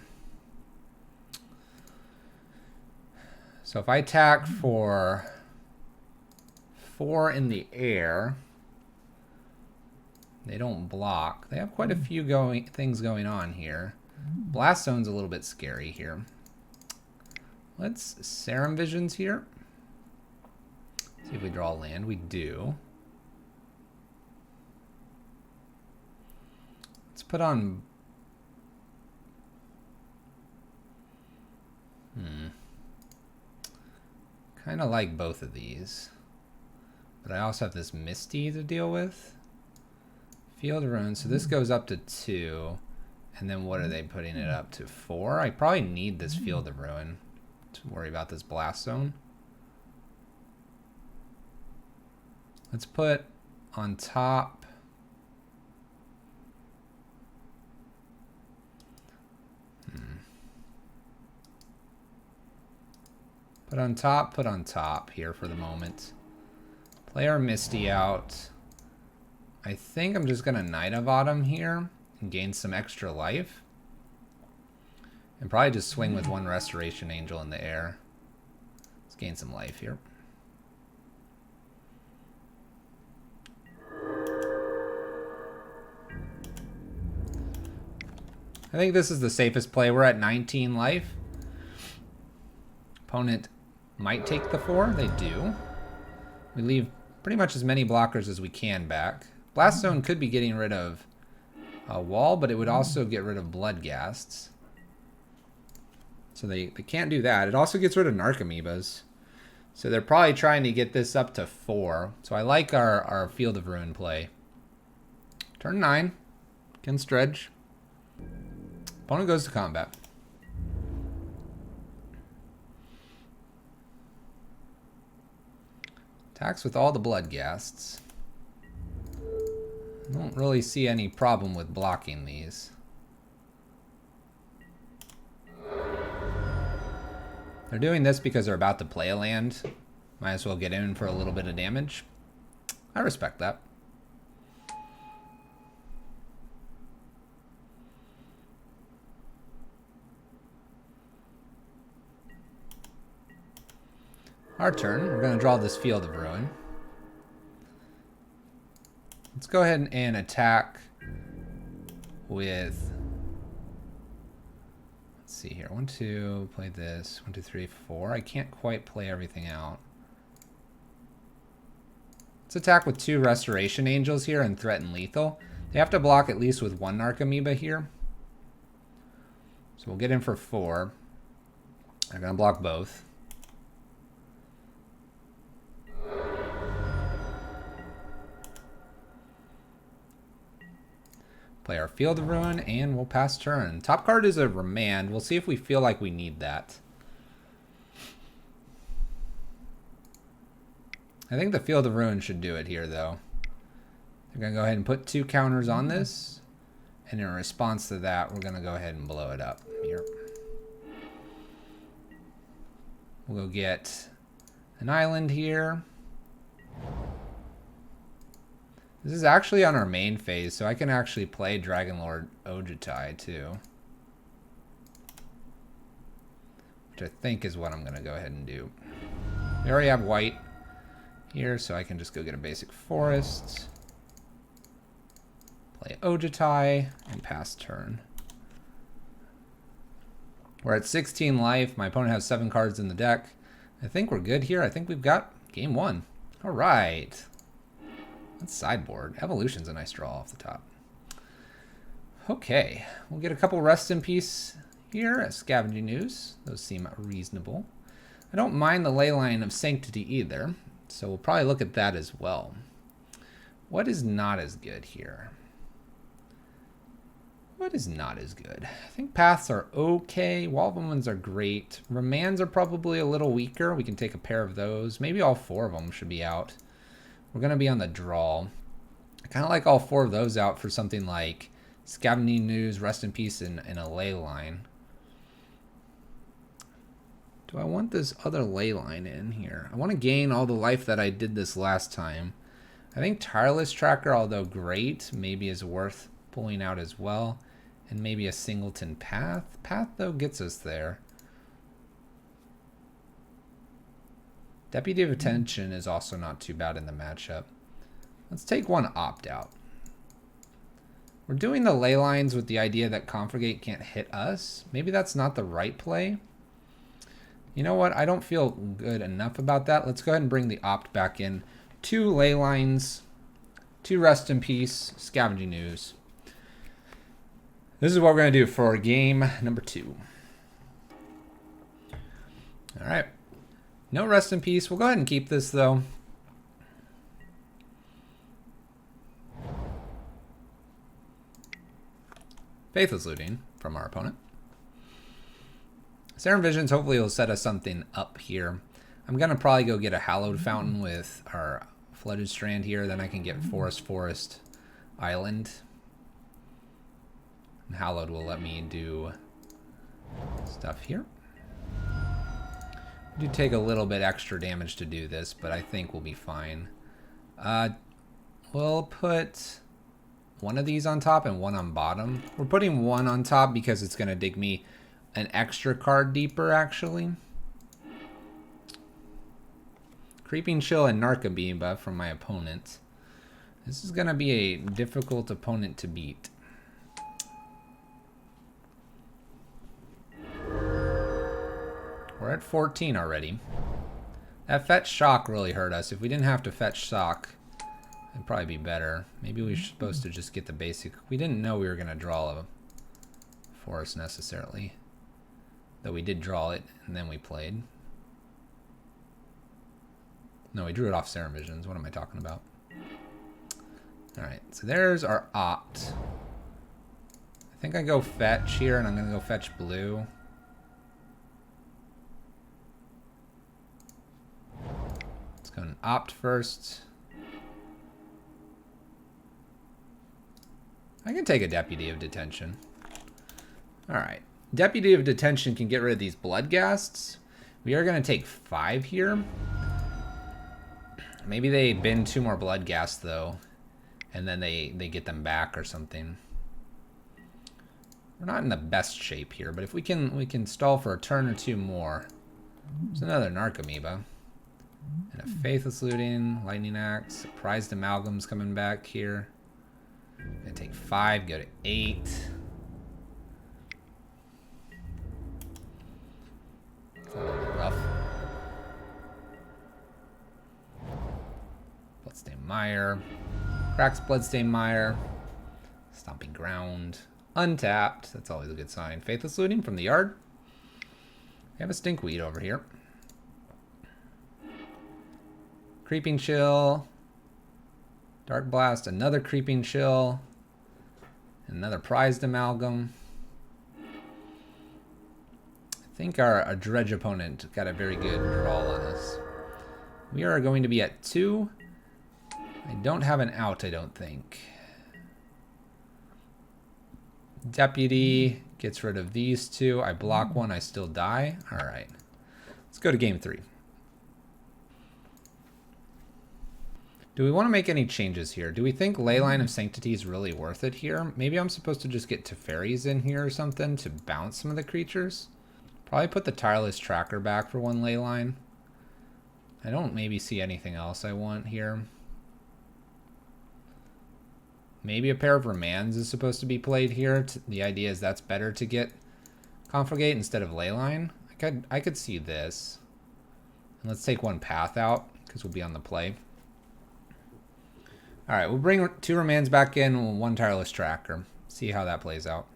So if I attack for 4 in the air, they don't block. They have quite a few things going on here. Blast Zone's a little bit scary here. Let's Serum Visions here. See if we draw land. We do. Let's put on... Kind of like both of these. But I also have this Misty to deal with. Field Ruin. So this goes up to 2. And then what are they putting it up to? 4? I probably need this Field of Ruin to worry about this Blast Zone. Let's put on top... Put on top here for the moment. Play our Misty out. I think I'm just going to Knight of Autumn here and gain some extra life. And probably just swing with 1 Restoration Angel in the air. Let's gain some life here. I think this is the safest play. We're at 19 life. Opponent might take the 4. They do. We leave pretty much as many blockers as we can back. Blast Zone could be getting rid of a wall, but it would also get rid of Bloodghasts. So they can't do that. It also gets rid of Narcomoebas. So they're probably trying to get this up to 4. So I like our Field of Ruin play. Turn 9. Against Dredge. Opponent goes to combat. Attacks with all the Bloodghasts. I don't really see any problem with blocking these. They're doing this because they're about to play a land. Might as well get in for a little bit of damage. I respect that. Our turn. We're going to draw this Field of Ruin. Let's go ahead and attack with... Let's see here. 1, 2, play this. 1, 2, 3, 4. I can't quite play everything out. Let's attack with 2 Restoration Angels here and threaten lethal. They have to block at least with 1 Narc Amoeba here. So we'll get in for 4. They're going to block both. Play our Field of Ruin, and we'll pass turn. Top card is a Remand. We'll see if we feel like we need that. I think the Field of Ruin should do it here, though. We're going to go ahead and put 2 counters on this. And in response to that, we're going to go ahead and blow it up here. We'll go get an island here. This is actually on our main phase, so I can actually play Dragonlord Ojutai too. Which I think is what I'm going to go ahead and do. We already have white here, so I can just go get a basic forest. Play Ojutai and pass turn. We're at 16 life. My opponent has 7 cards in the deck. I think we're good here. I think we've got game 1. All right. Let's sideboard. Evolution's a nice draw off the top. Okay. We'll get a couple Rest in Peace here as Scavenging Ooze. Those seem reasonable. I don't mind the Leyline of Sanctity either, so we'll probably look at that as well. What is not as good here? What is not as good? I think Paths are okay. Wall of Omens are great. Remands are probably a little weaker. We can take a pair of those. Maybe all 4 of them should be out. We're going to be on the draw. I kind of like all 4 of those out for something like Scavenging Ooze, Rest in Peace, and a Leyline. Do I want this other Leyline in here? I want to gain all the life that I did this last time. I think Tireless Tracker, although great, maybe is worth pulling out as well. And maybe a Singleton Path. Path, though, gets us there. Deputy of Detention is also not too bad in the matchup. Let's take 1 opt-out. We're doing the ley lines with the idea that Confligate can't hit us. Maybe that's not the right play. You know what? I don't feel good enough about that. Let's go ahead and bring the opt back in. 2 ley lines, 2 Rest in Peace, Scavenging Ooze. This is what we're going to do for game number 2. All right. No Rest in Peace. We'll go ahead and keep this, though. Faithless Looting from our opponent. Serum Visions hopefully will set us something up here. I'm going to probably go get a Hallowed Fountain with our Flooded Strand here. Then I can get Forest, Island. And Hallowed will let me do stuff here. Do take a little bit extra damage to do this, but I think we'll be fine. We'll put 1 of these on top and 1 on bottom. We're putting 1 on top because it's going to dig me an extra card deeper, actually. Creeping Chill and Narc Amoeba from my opponent. This is going to be a difficult opponent to beat. We're at 14 already. That Fetch Shock really hurt us. If we didn't have to Fetch Shock, it'd probably be better. Maybe we were supposed to just get the basic. We didn't know we were going to draw a forest necessarily. Though we did draw it, and then we played. No, we drew it off Serum Visions. What am I talking about? Alright, so there's our opt. I think I go fetch here, and I'm going to go fetch blue. Let's go and opt first. I can take a Deputy of Detention. Alright. Deputy of Detention can get rid of these Bloodghasts. We are going to take 5 here. Maybe they bin 2 more Bloodghasts, though. And then they get them back or something. We're not in the best shape here, but if we can stall for a turn or 2 more. There's another Narcomoeba. And a Faithless Looting, Lightning Axe, Prized Amalgam's coming back here. Gonna take 5, go to 8. It's a little bit rough. Bloodstained Mire. Cracks Bloodstained Mire. Stomping Ground. Untapped. That's always a good sign. Faithless Looting from the yard. We have a Stinkweed over here. Creeping Chill. Dark Blast. Another Creeping Chill. Another Prized Amalgam. I think our Dredge opponent got a very good draw on us. We are going to be at 2. I don't have an out, I don't think. Deputy gets rid of these 2. I block 1, I still die. Alright. Let's go to game 3. Do we want to make any changes here? Do we think Leyline of Sanctity is really worth it here? Maybe I'm supposed to just get Teferis in here or something to bounce some of the creatures. Probably put the Tireless Tracker back for 1 Leyline. I don't maybe see anything else I want here. Maybe a pair of Remands is supposed to be played here. The idea is that's better to get Confligate instead of Leyline. I could see this. And let's take 1 Path out because we'll be on the play. Alright, we'll bring 2 Remands back in, 1 Tireless Tracker. See how that plays out.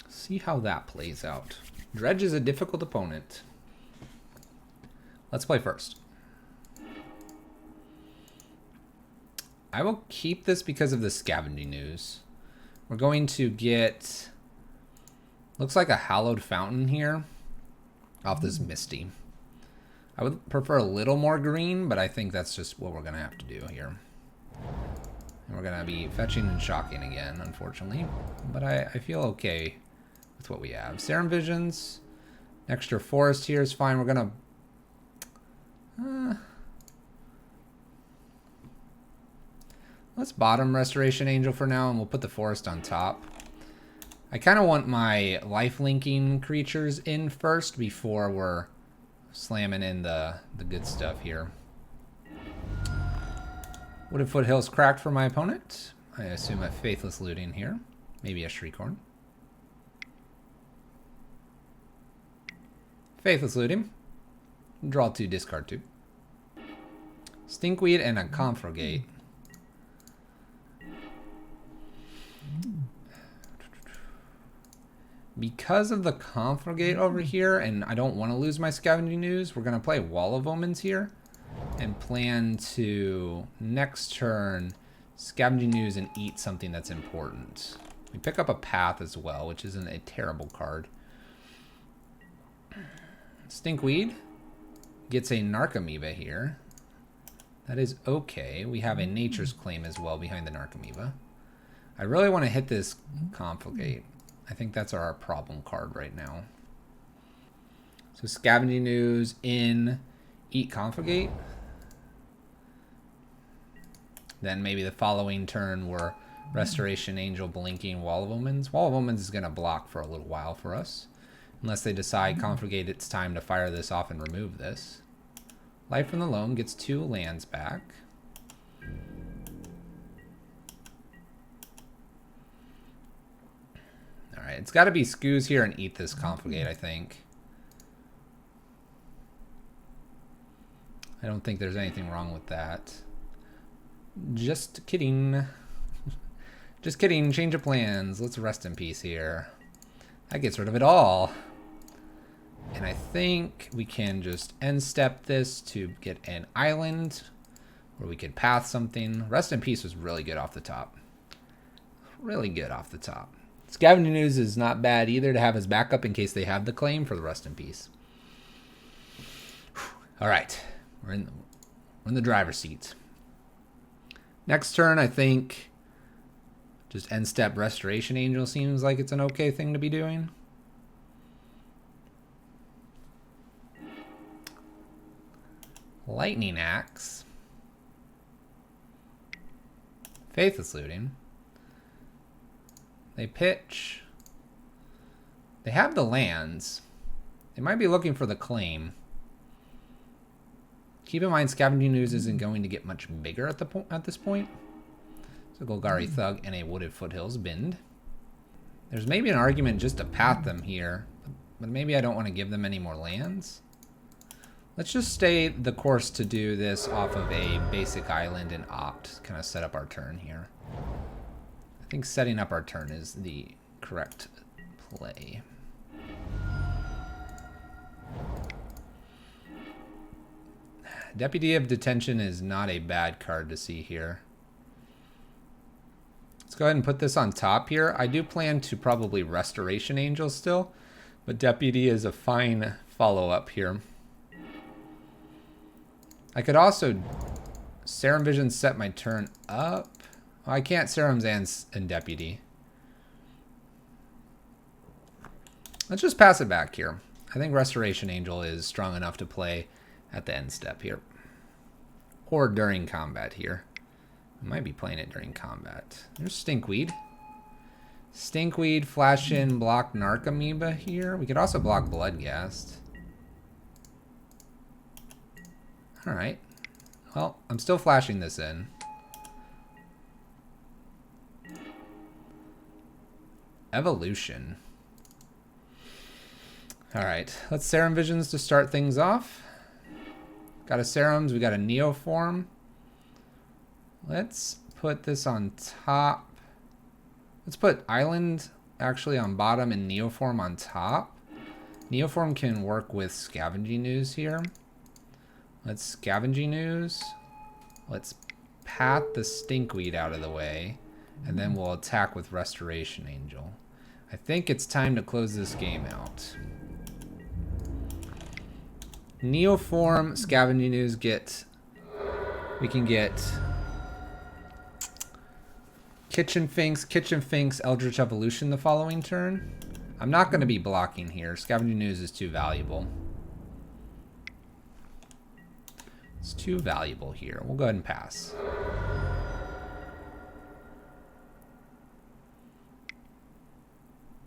See how that plays out. Dredge is a difficult opponent. Let's play first. I will keep this because of the Scavenging Ooze. We're going to get... Looks like a Hallowed Fountain here. Off this Misty. I would prefer a little more green, but I think that's just what we're going to have to do here. And we're going to be fetching and shocking again, unfortunately. But I feel okay with what we have. Serum Visions. Extra Forest here is fine. We're going to... let's bottom Restoration Angel for now, and we'll put the Forest on top. I kind of want my life-linking creatures in first before we're slamming in the good stuff here. Wooded Foothills cracked for my opponent. I assume a Faithless Looting here. Maybe a Shriekhorn. Faithless Looting. Draw 2, discard 2. Stinkweed and a Confligate. Because of the Confligate over here, and I don't want to lose my Scavenging Ooze, we're going to play Wall of Omens here. And plan to, next turn, Scavenging Ooze and eat something that's important. We pick up a Path as well, which isn't a terrible card. Stinkweed gets a Narcomoeba here. That is okay. We have a Nature's Claim as well behind the Narcomoeba. I really want to hit this Confligate. I think that's our problem card right now. So Scavenging Ooze in, eat Confligate. Then maybe the following turn we're Restoration Angel blinking Wall of Omens. Wall of Omens is going to block for a little while for us. Unless they decide Confligate it's time to fire this off and remove this. Life from the Loam gets 2 lands back. Alright, it's got to be Scooze here and eat this Confligate, I think. I don't think there's anything wrong with that. Just kidding. Just kidding. Change of plans. Let's rest in peace here. That gets rid of it all. And I think we can just end step this to get an island where we could path something. Rest in peace was really good off the top. Really good off the top. Scavenging News is not bad either to have as backup in case they have the claim for the Rest in Peace. All right, we're in the driver's seat. Next turn, I think just end step Restoration Angel seems like it's an okay thing to be doing. Lightning Axe. Faithless Looting. They pitch. They have the lands. They might be looking for the claim. Keep in mind, Scavenging News isn't going to get much bigger at this point. So Golgari Thug and a Wooded Foothills Bend. There's maybe an argument just to path them here, but maybe I don't want to give them any more lands. Let's just stay the course to do this off of a basic island and opt. Kind of set up our turn here. I think setting up our turn is the correct play. Deputy of Detention is not a bad card to see here. Let's go ahead and put this on top here. I do plan to probably Restoration Angel still, but Deputy is a fine follow-up here. I could also Serum Vision set my turn up. Oh, I can't Serums and Deputy. Let's just pass it back here. I think Restoration Angel is strong enough to play at the end step here. Or during combat here. I might be playing it during combat. There's Stinkweed. Stinkweed, flash in, block Narcomoeba here. We could also block Bloodghast. Alright. Well, I'm still flashing this in. Evolution. Alright, let's Serum Visions to start things off. Got a Serums, we got a Neoform. Let's put this on top. Let's put Island actually on bottom and Neoform on top. Neoform can work with Scavenging News here. Let's Scavenging News. Let's pat the Stinkweed out of the way. And then we'll attack with Restoration Angel. I think it's time to close this game out. Neoform, Scavenging News, we can get Kitchen Finks, Eldritch Evolution the following turn. I'm not going to be blocking here. Scavenging News is too valuable. It's too valuable here. We'll go ahead and pass.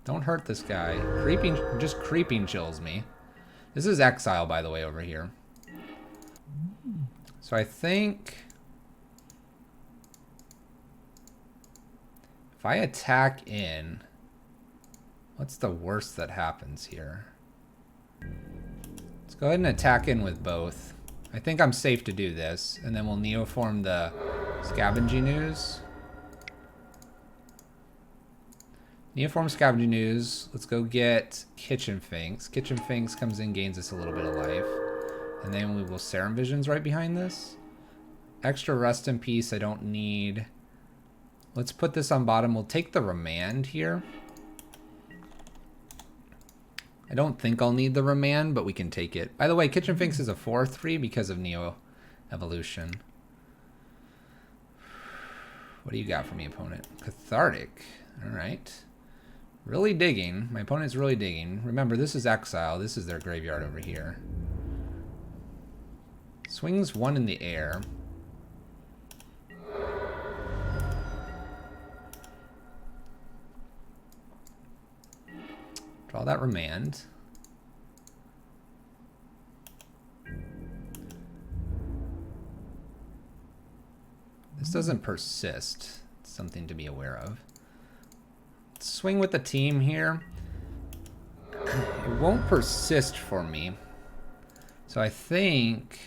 Don't hurt this guy. Just creeping chills me. This is Exile, by the way, over here. So I think if I attack in, what's the worst that happens here? Let's go ahead and attack in with both. I think I'm safe to do this, and then we'll Neoform the Scavenging News. Neoform Scavenging News. Let's go get Kitchen Finks. Kitchen Finks comes in, gains us a little bit of life. And then we will Serum Visions right behind this. Extra Rest in Peace I don't need. Let's put this on bottom. We'll take the Remand here. I don't think I'll need the Remand, but we can take it. By the way, Kitchen Finks is a 4/3 because of NeoEvolution. What do you got for me, opponent? Cathartic. All right. Really digging. My opponent's really digging. Remember, this is Exile. This is their graveyard over here. Swings one in the air. Draw that Remand. This doesn't persist. It's something to be aware of. Swing with the team here. It won't persist for me. So I think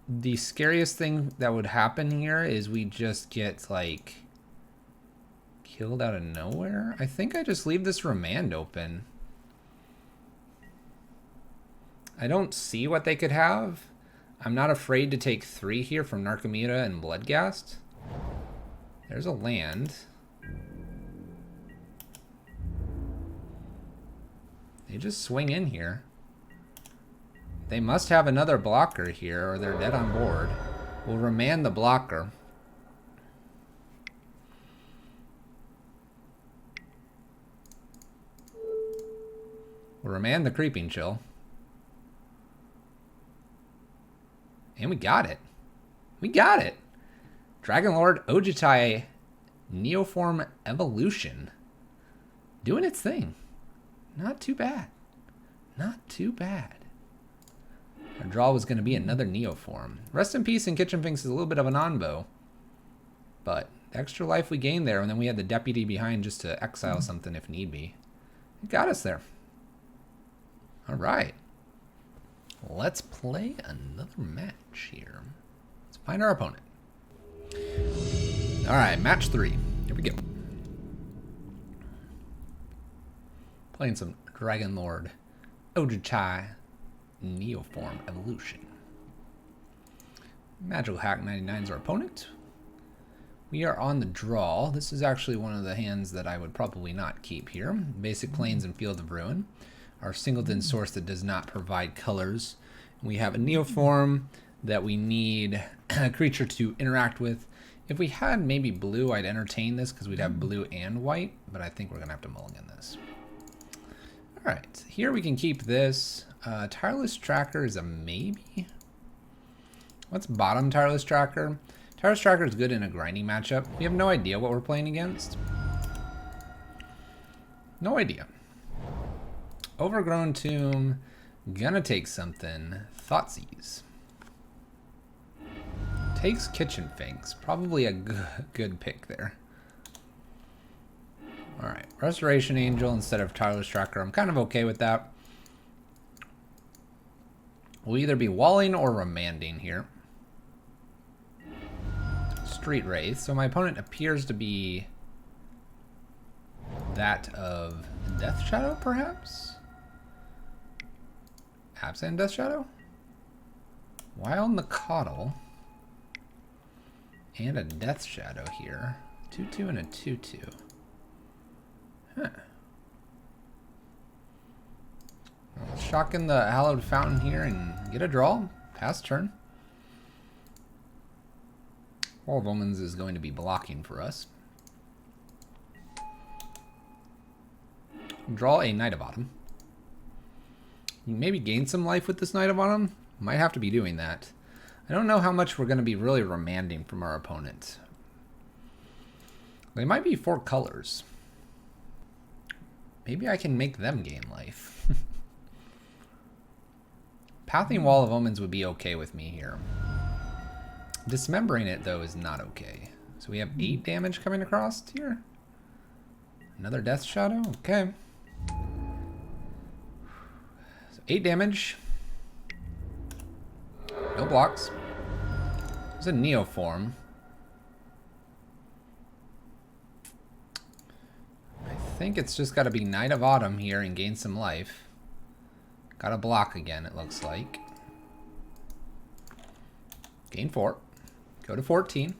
the scariest thing that would happen here is we just get like killed out of nowhere. I think I just leave this Remand open. I don't see what they could have. I'm not afraid to take 3 here from Narcomoeba and Bloodghast. There's a land. They just swing in here. They must have another blocker here or they're dead on board. We'll remand the blocker. We'll remand the Creeping Chill. And we got it. We got it. Dragonlord Ojutai Neoform Evolution. Doing its thing. Not too bad. Not too bad. Our draw was going to be another Neoform. Rest in peace and Kitchen Finks is a little bit of an onbo. But the extra life we gained there, and then we had the Deputy behind just to exile something if need be. It got us there. Alright. Let's play another match here. Let's find our opponent. Alright, match 3. Here we go. Playing some Dragonlord Ojutai Neoform Evolution. Magical Hack 99 is our opponent. We are on the draw. This is actually one of the hands that I would probably not keep here. Basic Plains and Field of Ruin. Our singleton source that does not provide colors. We have a Neoform that we need a creature to interact with. If we had maybe blue, I'd entertain this because we'd have blue and white, but I think we're going to have to mulligan this. Alright, here we can keep this. Tireless Tracker is a maybe. What's bottom Tireless Tracker? Tireless Tracker is good in a grinding matchup. We have no idea what we're playing against. No idea. Overgrown Tomb. Gonna take something. Thoughtseize. Takes Kitchen Finks. Probably a good pick there. Alright. Restoration Angel instead of Tireless Tracker. I'm kind of okay with that. We'll either be walling or remanding here. Street Wraith. So my opponent appears to be that of Death Shadow, perhaps? Absent Death Shadow? Wild Nakotl. And a Death Shadow here. 2-2 and a 2-2. Huh. Let's shock in the Hallowed Fountain here and get a draw. Pass turn. Wall of Omens is going to be blocking for us. Draw a Knight of Autumn. You maybe gain some life with this Knight of Autumn. Might have to be doing that. I don't know how much we're going to be really remanding from our opponent. They might be 4 colors. Maybe I can make them gain life. Pathing Wall of Omens would be okay with me here. Dismembering it, though, is not okay. So we have 8 damage coming across here. Another Death Shadow? Okay. So 8 damage. No blocks. There's a Neoform. I think it's just got to be Knight of Autumn here and gain some life. Got to block again, it looks like. Gain 4. Go to 14.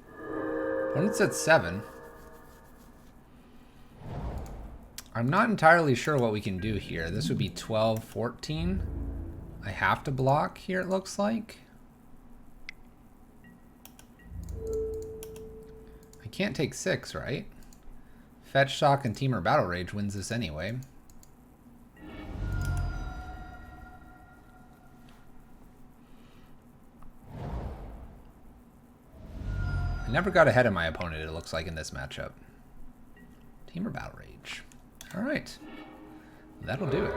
Opponent's at 7. I'm not entirely sure what we can do here. This would be 12, 14. I have to block here, it looks like. I can't take 6, right? Fetch, Shock, and Temur Battle Rage wins this anyway. I never got ahead of my opponent, it looks like, in this matchup. Temur Battle Rage. Alright. That'll do it.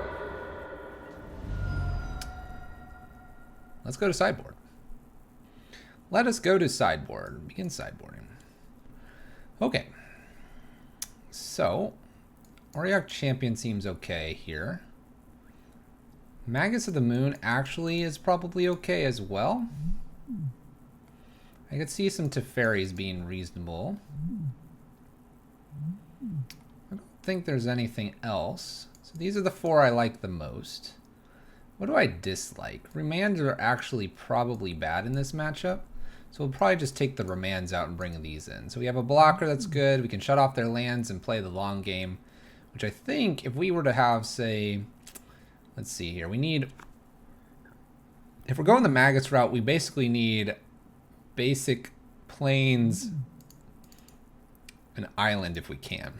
Let's go to sideboard. Let us go to sideboard. Begin sideboarding. Okay. So, Auriok Champion seems okay here. Magus of the Moon actually is probably okay as well. I could see some Teferis being reasonable. I don't think there's anything else. So these are the 4 I like the most. What do I dislike? Remands are actually probably bad in this matchup. So we'll probably just take the remands out and bring these in. So we have a blocker that's good. We can shut off their lands and play the long game. Which I think if we were to have, say, let's see here. We need, if we're going the Magus route, we basically need basic plains, an island if we can.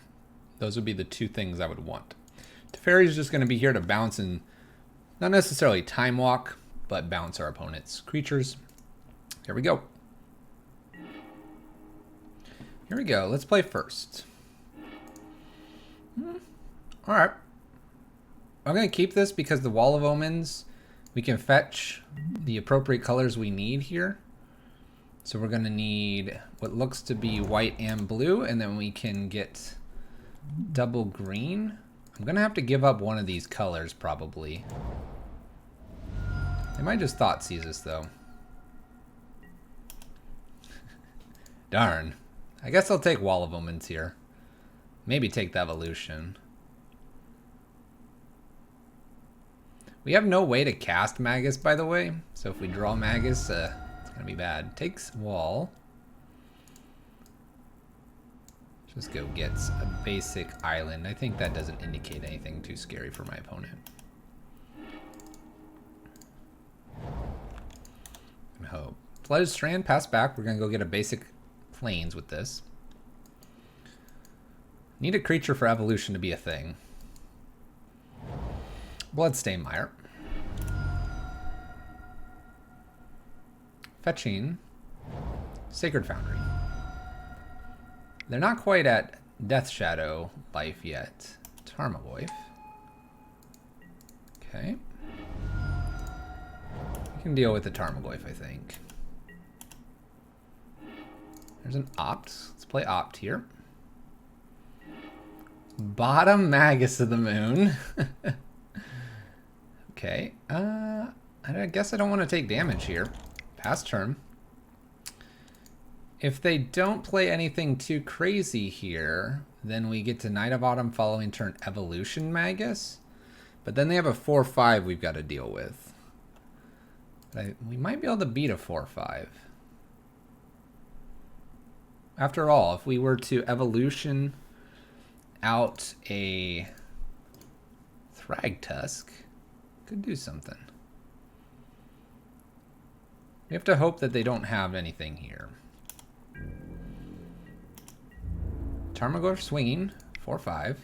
Those would be the two things I would want. Teferi is just going to be here to bounce and not necessarily time walk, but bounce our opponent's creatures. Here we go. Here we go. Let's play first. All right. I'm going to keep this because the Wall of Omens, we can fetch the appropriate colors we need here. So we're going to need what looks to be white and blue, and then we can get double green. I'm going to have to give up one of these colors probably. They might just Thoughtseize us though. Darn. I guess I'll take Wall of Omens here. Maybe take the Evolution. We have no way to cast Magus, by the way. So if we draw Magus, it's going to be bad. Takes Wall. Just go gets a basic island. I think that doesn't indicate anything too scary for my opponent. And hope. Flooded Strand, pass back. We're going to go get a basic plains with this. Need a creature for evolution to be a thing. Bloodstained Mire. Fetching. Sacred Foundry. They're not quite at Death Shadow life yet. Tarmogoyf. Okay. We can deal with the Tarmogoyf, I think. There's an Opt. Let's play Opt here. Bottom Magus of the Moon. Okay. I guess I don't want to take damage here. Pass turn. If they don't play anything too crazy here, then we get to Knight of Autumn following turn Evolution Magus. But then they have a 4/5 we've got to deal with. We might be able to beat a 4/5. After all, if we were to Evolution out a Thragtusk, could do something. We have to hope that they don't have anything here. Tarmogoyf swinging, 4/5.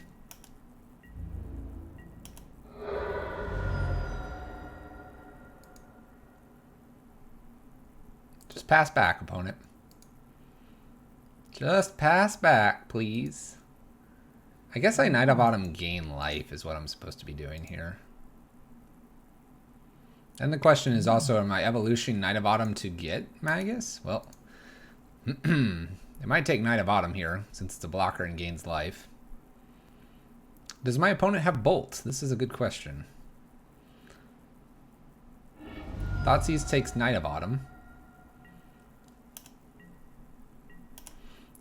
Just pass back, opponent. Just pass back, please. I guess I Knight of Autumn gain life is what I'm supposed to be doing here. And the question is also, am I Evolution Knight of Autumn to get Magus? Well, it might take Knight of Autumn here, since it's a blocker and gains life. Does my opponent have Bolt? This is a good question. Thoughtseize takes Knight of Autumn.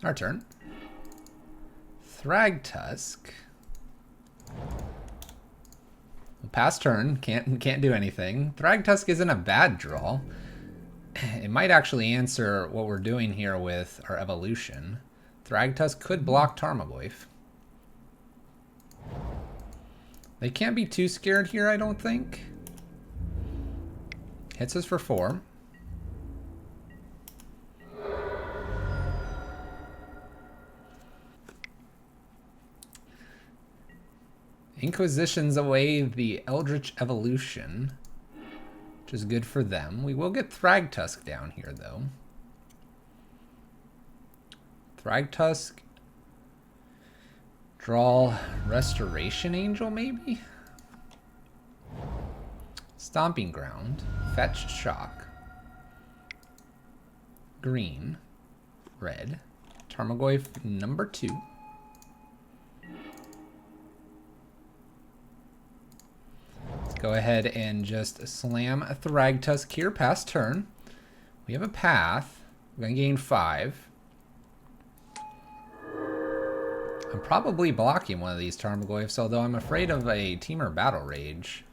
Our turn. Thragtusk. Pass turn, can't do anything. Thragtusk isn't a bad draw. It might actually answer what we're doing here with our evolution. Thragtusk could block Tarmogoyf. They can't be too scared here, I don't think. Hits us for 4. Inquisitions away the Eldritch Evolution, which is good for them. We will get Thragtusk down here, though. Thragtusk. Draw Restoration Angel, maybe? Stomping Ground. Fetch Shock. Green. Red. Tarmogoyf number 2. Let's go ahead and just slam a Thragtusk here, pass turn. We have a path. We're going to gain 5. I'm probably blocking one of these Tarmogoyfs, although I'm afraid of a Temur Battle Rage.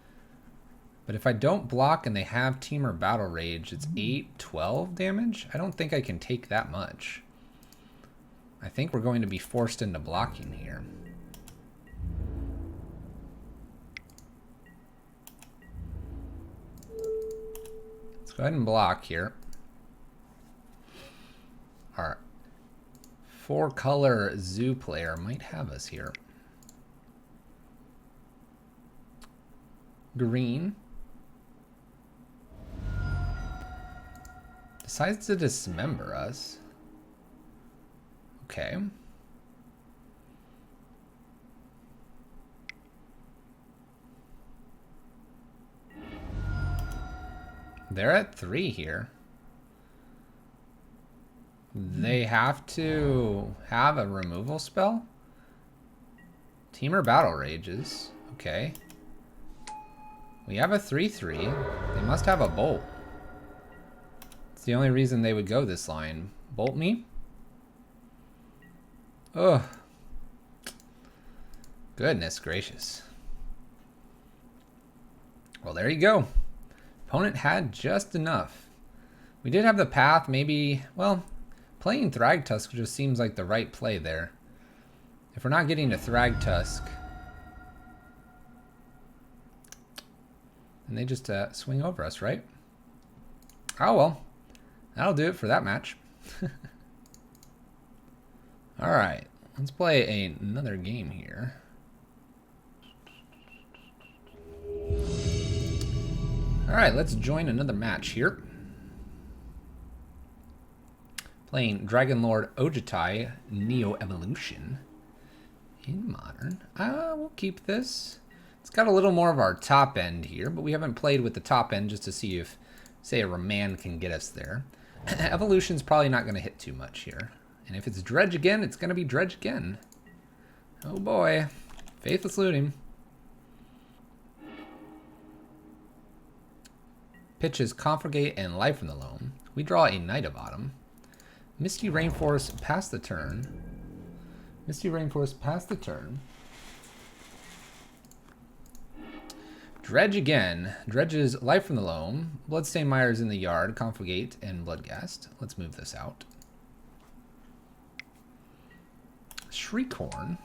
But if I don't block and they have Temur Battle Rage, it's 8, 12 damage? I don't think I can take that much. I think we're going to be forced into blocking here. go ahead and block here. Our 4-color zoo player might have us here. Green. Decides to dismember us. Okay. They're at 3 here. They have to have a removal spell? Teamer Battle Rages. Okay. We have a 3/3. They must have a bolt. It's the only reason they would go this line. Bolt me? Ugh. Goodness gracious. Well, there you go. Opponent had just enough. We did have the path, maybe, well, playing Thragtusk just seems like the right play there. If we're not getting to Thragtusk, then they just swing over us, right? Oh well, that'll do it for that match. Alright, let's play another game here. Alright, let's join another match here. Playing Dragonlord Ojutai NeoEvolution in Modern. We'll keep this. It's got a little more of our top end here, but we haven't played with the top end just to see if, say, a Remand can get us there. Evolution's probably not going to hit too much here. And if it's Dredge again, it's going to be Dredge again. Oh boy. Faithless Looting. Pitches Confligate and Life from the Loam. We draw a Knight of Autumn. Misty Rainforest pass the turn. Misty Rainforest pass the turn. Dredge again. Dredge's Life from the Loam. Bloodstained Mire's in the yard. Confligate and Bloodghast. Let's move this out. Shriekhorn.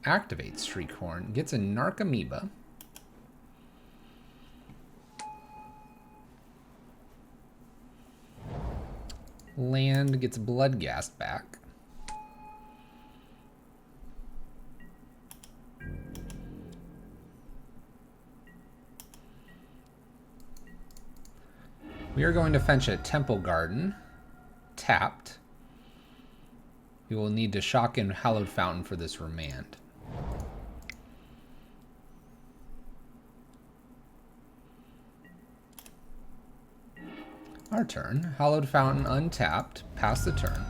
Activates Shriekhorn. Gets a Narcomoeba. Land gets Bloodghast back. We are going to fetch a Temple Garden. Tapped. We will need to shock in Hallowed Fountain for this Remand. Our turn. Hallowed Fountain untapped. Pass the turn.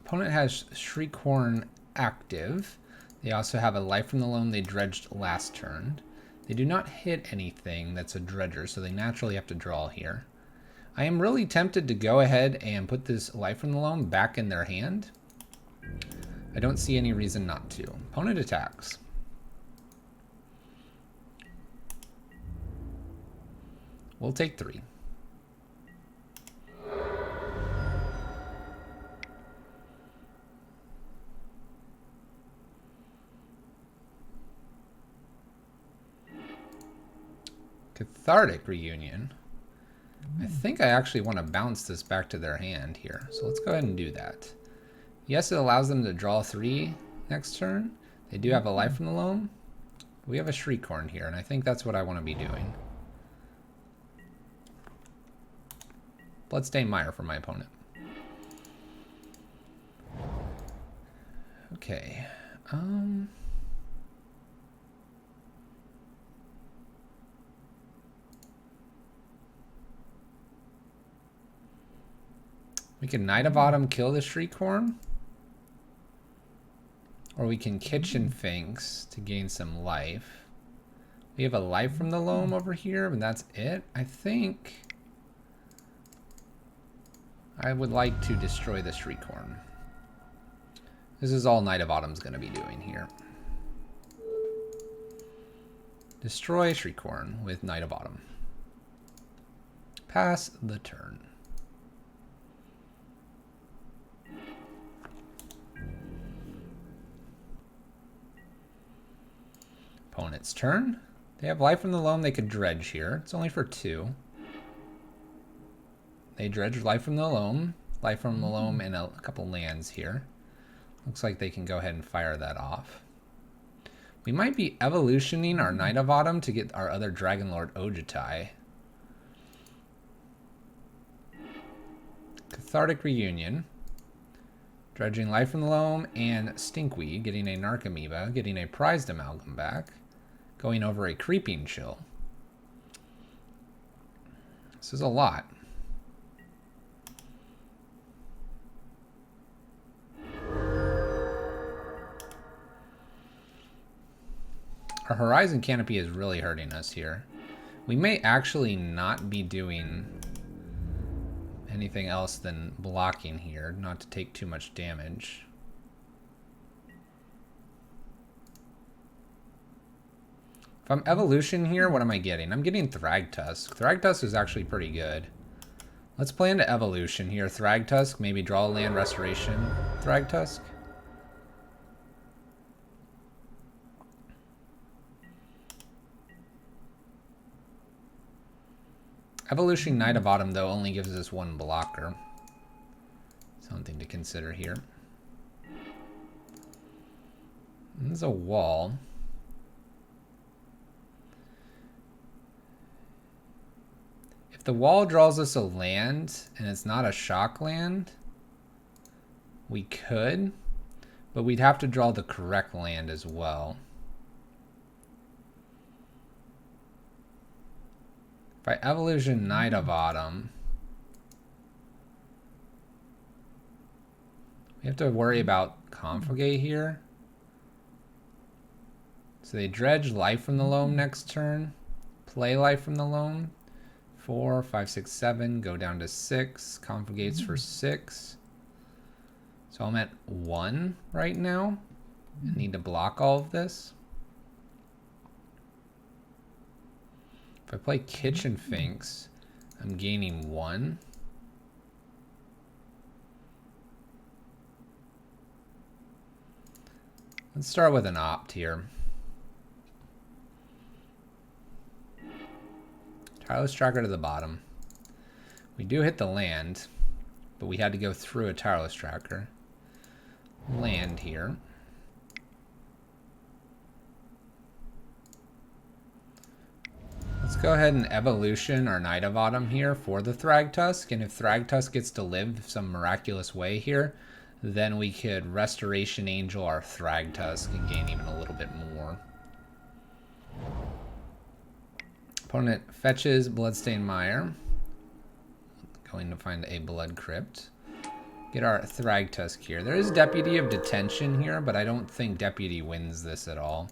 Opponent has Shriekhorn active. They also have a Life from the Loam they dredged last turn. They do not hit anything that's a dredger, so they naturally have to draw here. I am really tempted to go ahead and put this Life from the Loam back in their hand. I don't see any reason not to. Opponent attacks. We'll take 3. Cathartic Reunion. I think I actually want to bounce this back to their hand here. So let's go ahead and do that. Yes, it allows them to draw 3 next turn. They do have a Life from the Loam. We have a Shriekhorn here, and I think that's what I want to be doing. Bloodstained Mire for my opponent. Okay. We can Knight of Autumn kill the Shriekhorn. Or we can Kitchen Finks to gain some life. We have a Life from the Loam over here, and that's it. I think I would like to destroy the Shriekhorn. This is all Knight of Autumn's going to be doing here. Destroy Shriekhorn with Knight of Autumn. Pass the turn. On its turn, they have life from the loam. They could dredge here. It's only for 2. They dredge life from the loam, and a couple lands here. Looks like they can go ahead and fire that off. We might be evolutioning our Knight of Autumn to get our other Dragonlord Ojutai. Cathartic Reunion. Dredging life from the loam and Stinkweed, getting a Narcomoeba, getting a prized amalgam back, going over a creeping chill. This is a lot. Our Horizon Canopy is really hurting us here. We may actually not be doing anything else than blocking here, not to take too much damage. If I'm evolution here, what am I getting? I'm getting Thragtusk. Thragtusk is actually pretty good. Let's play into evolution here. Thragtusk, maybe draw a land restoration. Thragtusk. Evolution Knight of Autumn, though, only gives us 1 blocker. Something to consider here. There's a wall. If the wall draws us a land, and it's not a shock land, we could, but we'd have to draw the correct land as well. By evolution Knight of Autumn, we have to worry about Confligate here. So they dredge life from the loam next turn, play life from the loam. 4, 5, 6, 7, go down to 6. Confligates for 6. So I'm at 1 right now. I need to block all of this. If I play Kitchen Finks, I'm gaining 1. Let's start with an opt here. Tireless Tracker to the bottom. We do hit the land, but we had to go through a Tireless Tracker. Land here. Let's go ahead and evolution our Knight of Autumn here for the Thragtusk, and if Thragtusk gets to live some miraculous way here, then we could Restoration Angel our Thragtusk and gain even a little bit more. Opponent fetches Bloodstained Mire. Going to find a Blood Crypt. Get our Thragtusk here. There is Deputy of Detention here, but I don't think Deputy wins this at all.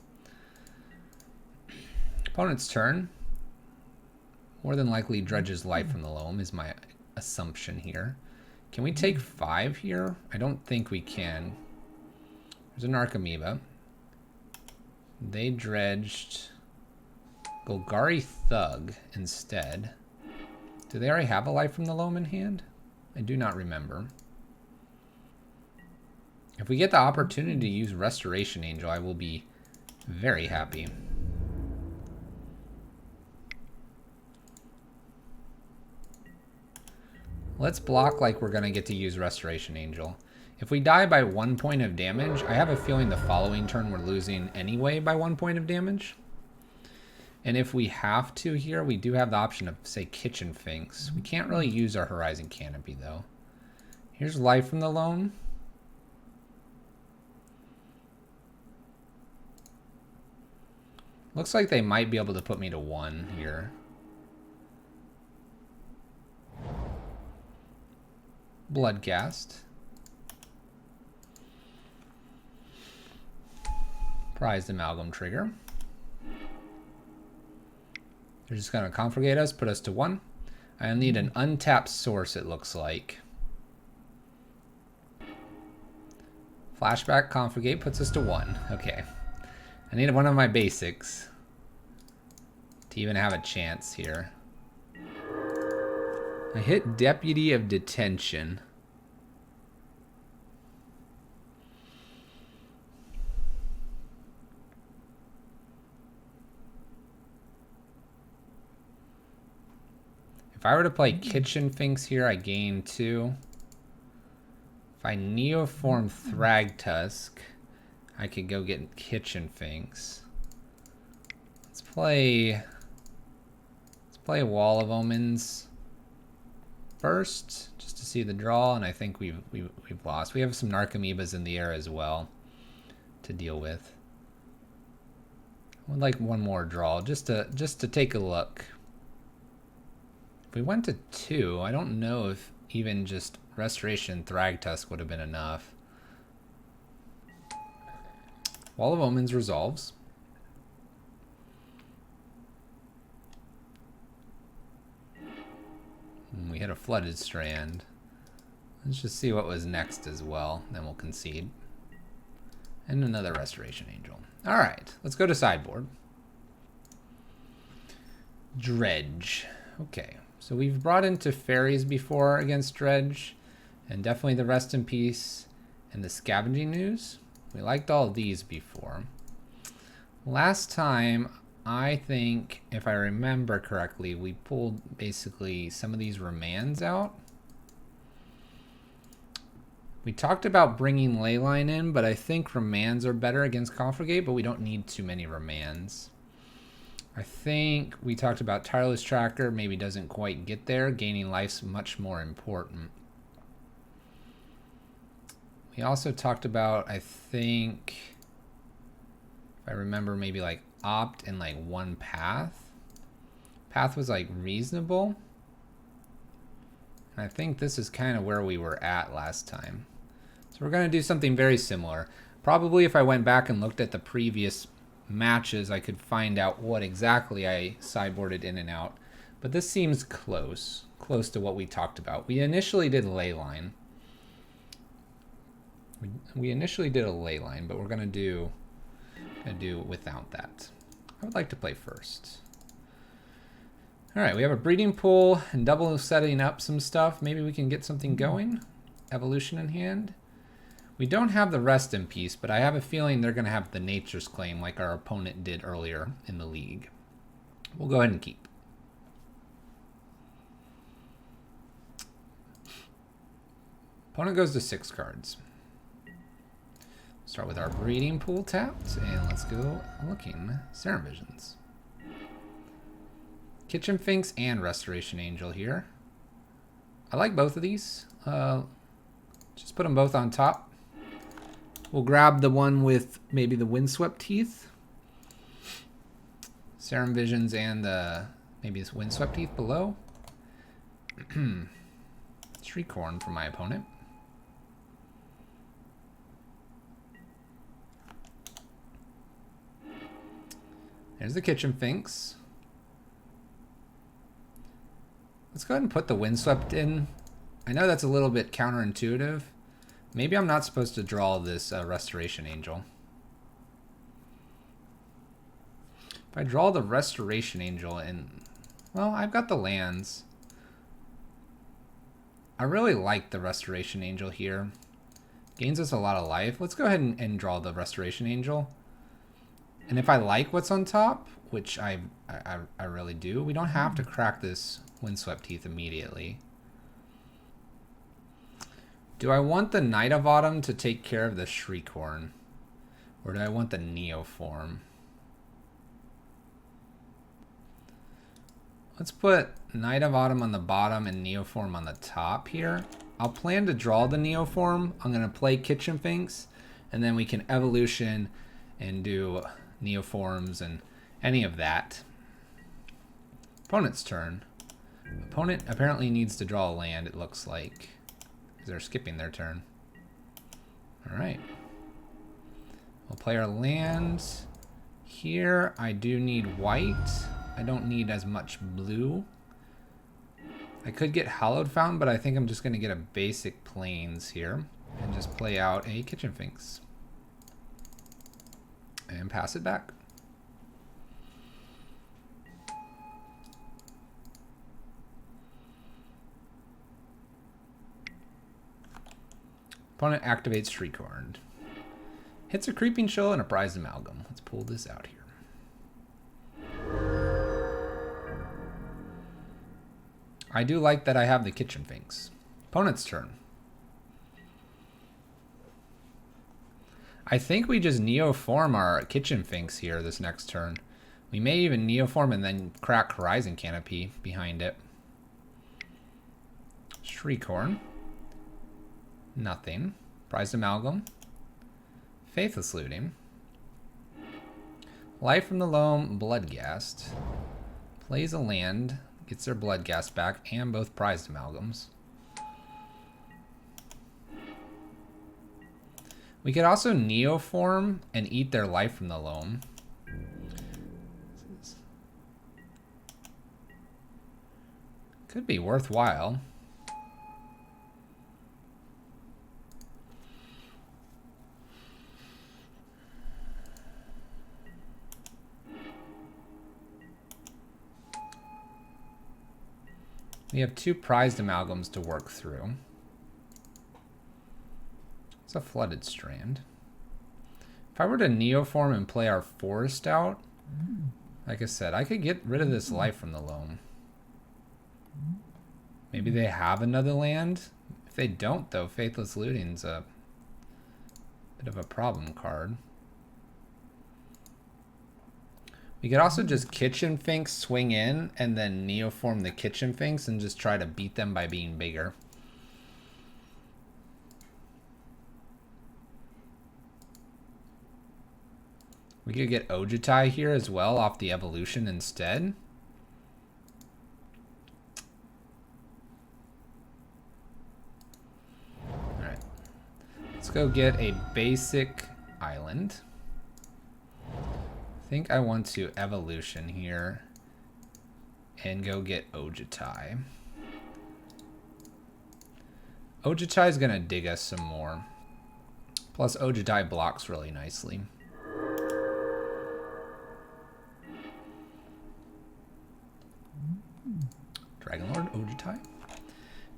Opponent's turn. More than likely dredges life from the loam is my assumption here. Can we take 5 here? I don't think we can. There's an Narcomoeba. They dredged Golgari Thug instead. Do they already have a life from the loam in hand? I do not remember. If we get the opportunity to use Restoration Angel, I will be very happy. Let's block like we're going to get to use Restoration Angel. If we die by 1 point of damage, I have a feeling the following turn we're losing anyway by 1 point of damage. And if we have to here, we do have the option of, say, Kitchen Finks. We can't really use our Horizon Canopy, though. Here's life from the loam. Looks like they might be able to put me to 1 here. Bloodcast. Prized Amalgam trigger. They're just going to confligate us, put us to 1. I'll need an untapped source, it looks like. Flashback, confligate, puts us to 1. Okay. I need one of my basics to even have a chance here. I hit Deputy of Detention. If I were to play Kitchen Finks here, I gain 2. If I Neoform Thragtusk, I could go get Kitchen Finks. Let's play Wall of Omens first, just to see the draw, and I think we've lost. We have some Narcomoebas in the air as well to deal with. I would like one more draw just to take a look. If we went to 2, I don't know if even just Restoration Thragtusk would have been enough. Wall of Omens resolves. We hit a Flooded Strand. Let's just see what was next as well, then we'll concede. And another Restoration Angel. Alright, let's go to sideboard. Dredge. Okay, so we've brought into fairies before against Dredge, and definitely the Rest in Peace and the Scavenging News. We liked all of these before. Last time, I think, if I remember correctly, we pulled basically some of these Remands out. We talked about bringing Leyline in, but I think Remands are better against Confligate, but we don't need too many Remands. I think we talked about Tireless Tracker, maybe doesn't quite get there. Gaining life's much more important. We also talked about, I think, if I remember, maybe like Opt and like one Path. Path was like reasonable. And I think this is kind of where we were at last time. So we're going to do something very similar. Probably if I went back and looked at the previous matches, I could find out what exactly I sideboarded in and out. But this seems close to what we talked about. We initially did Leyline. We initially did a Leyline, but we're going to do without that. I would like to play first. All right, we have a breeding pool and double setting up some stuff. Maybe we can get something going. Evolution in hand. We don't have the Rest in Peace, but I have a feeling they're going to have the Nature's Claim like our opponent did earlier in the league. We'll go ahead and keep. Opponent goes to 6 cards. Start with our breeding pool tapped, and let's go looking. Serum Visions. Kitchen Finks and Restoration Angel here. I like both of these. Just put them both on top. We'll grab the one with maybe the Windswept Teeth. Serum Visions and maybe this Windswept Teeth below. Shriekhorn from my opponent. There's the Kitchen Finks. Let's go ahead and put the Windswept in. I know that's a little bit counterintuitive. Maybe I'm not supposed to draw this Restoration Angel. If I draw the Restoration Angel and, well, I've got the lands. I really like the Restoration Angel here. Gains us a lot of life. Let's go ahead and draw the Restoration Angel. And if I like what's on top, which I really do, we don't have to crack this Windswept Teeth immediately. Do I want the Knight of Autumn to take care of the Shriekhorn? Or do I want the Neoform? Let's put Knight of Autumn on the bottom and Neoform on the top here. I'll plan to draw the Neoform. I'm going to play Kitchen Finks, and then we can Evolution and do Neoforms and any of that. Opponent's turn. Opponent apparently needs to draw a land, it looks like. They're skipping their turn. Alright. We'll play our land. Here, I do need white. I don't need as much blue. I could get Hallowed Fountain, but I think I'm just going to get a basic Plains here. And just play out a Kitchen Finks. And pass it back. Opponent activates Shriekhorn. Hits a Creeping Chill and a Prized Amalgam. Let's pull this out here. I do like that I have the Kitchen Finks. Opponent's turn. I think we just Neoform our Kitchen Finks here this next turn. We may even Neoform and then crack Horizon Canopy behind it. Shriekhorn. Nothing. Prized Amalgam. Faithless Looting. Life from the Loam, Bloodghast. Plays a land, gets their Bloodghast back, and both Prized Amalgams. We could also Neoform and eat their Life from the Loam. Could be worthwhile. We have 2 Prized Amalgams to work through. It's a Flooded Strand. If I were to Neoform and play our Forest out, like I said, I could get rid of this Life from the Loam. Maybe they have another land. If they don't, though, Faithless Looting's a bit of a problem card. We could also just Kitchen Finks, swing in, and then Neoform the Kitchen Finks and just try to beat them by being bigger. We could get Ojutai here as well off the evolution instead. Alright. Let's go get a basic island. I think I want to evolution here and go get Ojutai. Ojutai is going to dig us some more. Plus Ojutai blocks really nicely. Dragonlord Ojutai.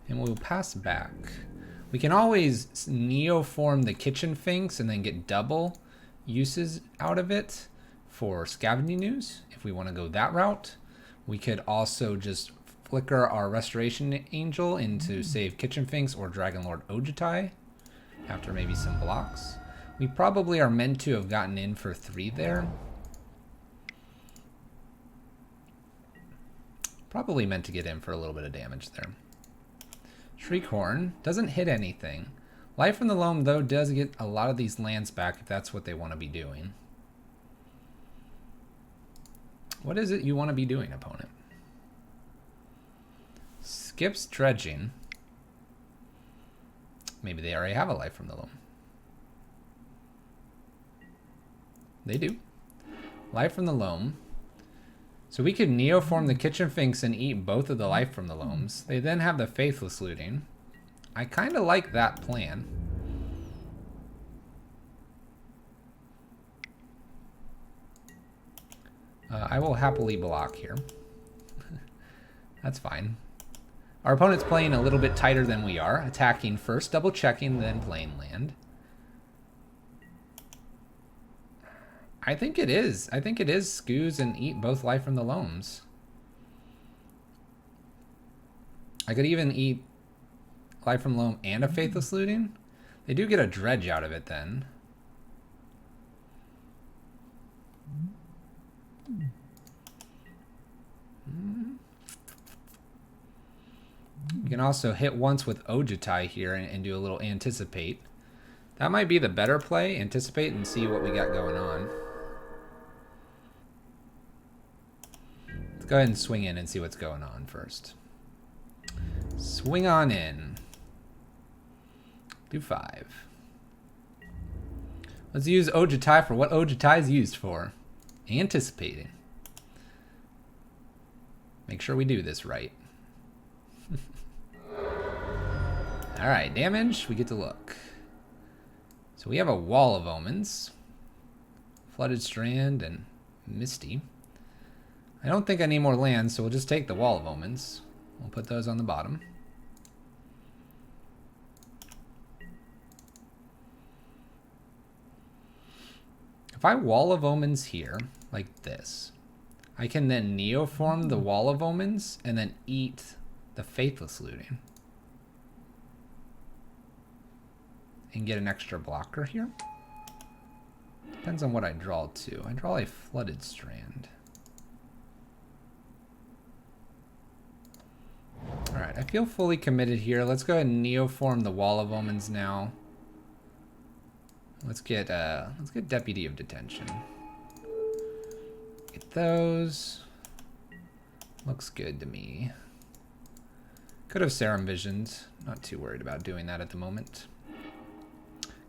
And we'll pass back. We can always Neoform the Kitchen Finks and then get double uses out of it for Scavenging News, if we want to go that route. We could also just flicker our Restoration Angel into save Kitchen Finks or Dragonlord Ojutai after maybe some blocks. We probably are meant to have gotten in for 3 there. Probably meant to get in for a little bit of damage there. Shriekhorn doesn't hit anything. Life from the Loam, though, does get a lot of these lands back if that's what they want to be doing. What is it you want to be doing, opponent? Skips Dredging. Maybe they already have a Life from the Loam. They do. Life from the Loam. So we could Neoform the Kitchen Finks and eat both of the Life from the Loams. They then have the Faithless Looting. I kind of like that plan. I will happily block here. That's fine. Our opponent's playing a little bit tighter than we are. Attacking first, double checking, then playing land. I think it is. I think it is Scoos and eat both Life from the Loams. I could even eat Life from Loam and a Faithless Looting. They do get a Dredge out of it then. You can also hit once with Ojutai here and do a little Anticipate. That might be the better play. Anticipate and see what we got going on. Let's go ahead and swing in and see what's going on first. Swing on in. Do 5. Let's use Ojutai for what Ojutai is used for. Anticipating. Make sure we do this right. Alright, damage, we get to look. So we have a Wall of Omens, Flooded Strand, and Misty. I don't think I need more lands, so we'll just take the Wall of Omens. We'll put those on the bottom. If I Wall of Omens here, like this, I can then Neoform the Wall of Omens and then eat the Faithless Looting and get an extra blocker here. Depends on what I draw too. I draw a Flooded Strand. Alright, I feel fully committed here. Let's go ahead and Neoform the Wall of Omens now. Let's get Deputy of Detention. Get those. Looks good to me. Could have Serum Visioned. Not too worried about doing that at the moment.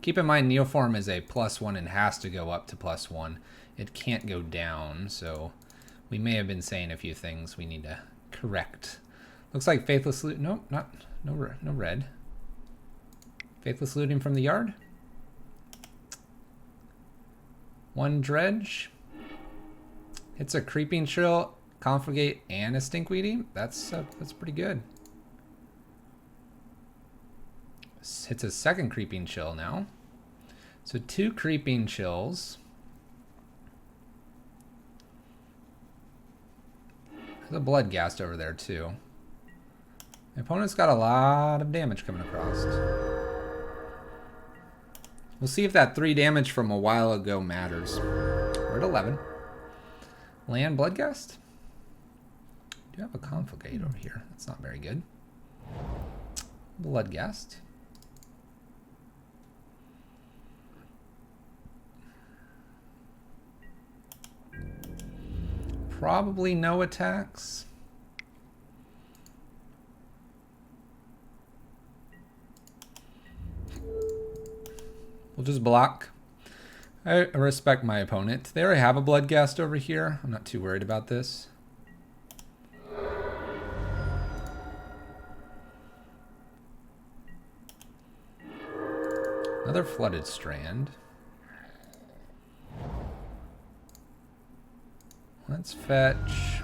Keep in mind, Neoform is a +1 and has to go up to +1. It can't go down, so we may have been saying a few things we need to correct. Looks like Faithless Loot. Nope, no red. Faithless Looting from the yard. 1 Dredge. Hits a Creeping Chill, Confligate, and a Stinkweedy. That's pretty good. Hits a 2nd Creeping Chill now. So 2 Creeping Chills. There's a Bloodghast over there too. My opponent's got a lot of damage coming across. We'll see if that 3 damage from a while ago matters. We're at 11. Land Bloodghast. Do have a Confligate over here. That's not very good. Bloodghast. Probably no attacks. We'll just block. I respect my opponent. They already have a Bloodghast over here. I'm not too worried about this. Another Flooded Strand. Let's fetch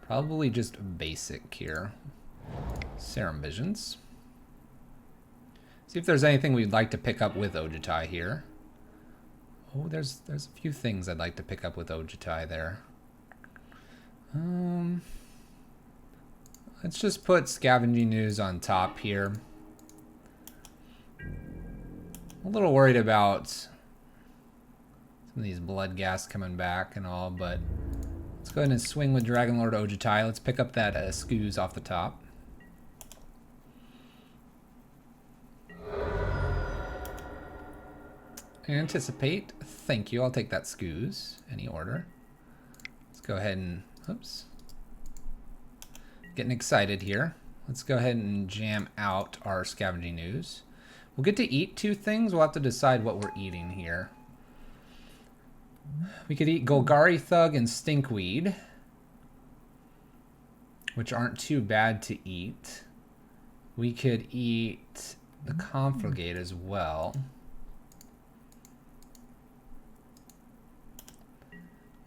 probably just basic here. Serum Visions. See if there's anything we'd like to pick up with Ojutai here. Oh, there's a few things I'd like to pick up with Ojutai there. Let's just put Scavenging Ooze on top here. I'm a little worried about some of these Bloodghast coming back and all, but let's go ahead and swing with Dragonlord Ojutai. Let's pick up that Scooze off the top. Anticipate. Thank you. I'll take that Scooze. Any order. Let's go ahead and... Oops. Getting excited here. Let's go ahead and jam out our Scavenging Ooze. We'll get to eat 2 things. We'll have to decide what we're eating here. We could eat Golgari Thug and Stinkweed, which aren't too bad to eat. We could eat the Confligate as well.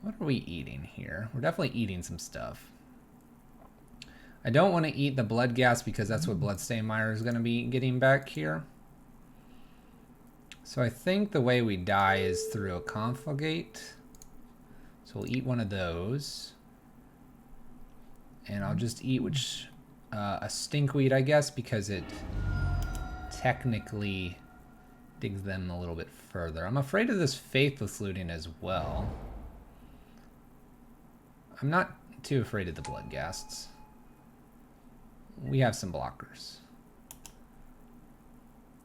What are we eating here? We're definitely eating some stuff. I don't want to eat the Bloodghast because that's what Bloodstained Mire is going to be getting back here. So I think the way we die is through a Confligate. So we'll eat one of those. And I'll just eat a Stinkweed, I guess, because it technically digs them a little bit further. I'm afraid of this Faithless Looting as well. I'm not too afraid of the Bloodghasts. We have some blockers.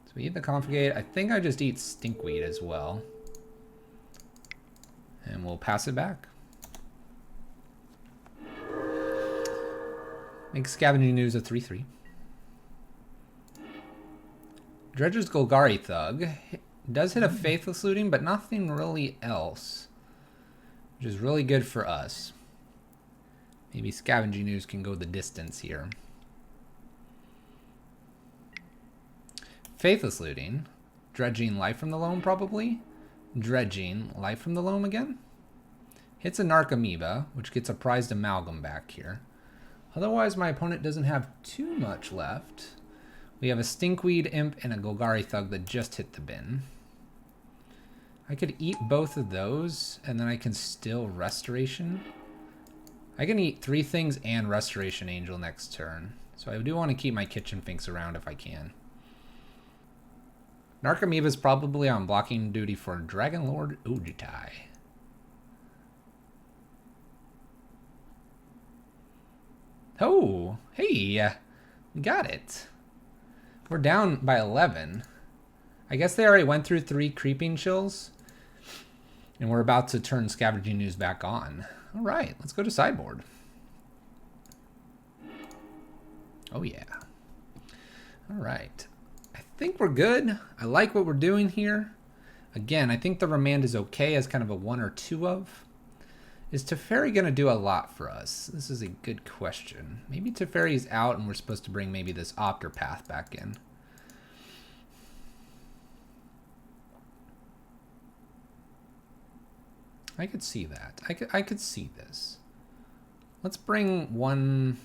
So we eat the Confligate. I think I just eat Stinkweed as well. And we'll pass it back. Make Scavenging Ooze a 3/3. Dredger's Golgari Thug. Does hit a Faithless Looting, but nothing really else. Which is really good for us. Maybe Scavenging Ooze can go the distance here. Faithless Looting. Dredging Life from the Loam, probably. Dredging Life from the Loam again. Hits a Narcomoeba, which gets a Prized Amalgam back here. Otherwise, my opponent doesn't have too much left. We have a Stinkweed Imp and a Golgari Thug that just hit the bin. I could eat both of those, and then I can still Restoration. I can eat 3 things and Restoration Angel next turn. So I do want to keep my Kitchen Finks around if I can. Narcomoeba is probably on blocking duty for Dragonlord Ojutai. Oh, hey, we got it. We're down by 11. I guess they already went through 3 Creeping Chills. And we're about to turn Scavenging News back on. All right, let's go to sideboard. Oh, yeah. All right. I think we're good. I like what we're doing here. Again, I think the Remand is okay as kind of a 1 or 2 of. Is Teferi going to do a lot for us? This is a good question. Maybe Teferi is out and we're supposed to bring maybe this Opter Path back in. I could see that. I could see this. Let's bring one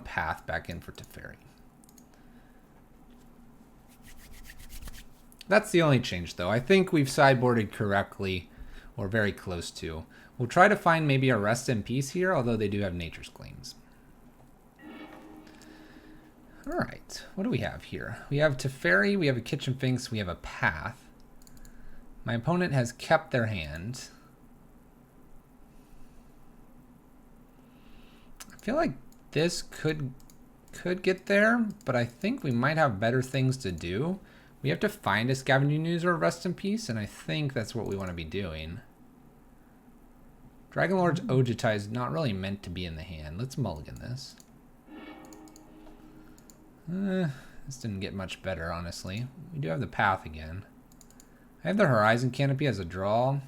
path back in for Teferi. That's the only change though. I think we've sideboarded correctly, or very close to. We'll try to find maybe a Rest in Peace here, although they do have Nature's Claims. All right, what do we have here? We have Teferi, we have a Kitchen Finks, we have a Path. My opponent has kept their hand. I feel like this could get there, but I think we might have better things to do. We have to find a Scavenging News or a Rest in Peace, and I think that's what we want to be doing. Dragonlord Ojutai is not really meant to be in the hand. Let's mulligan this. This didn't get much better, honestly. We do have the Path again. I have the Horizon Canopy as a draw. I'm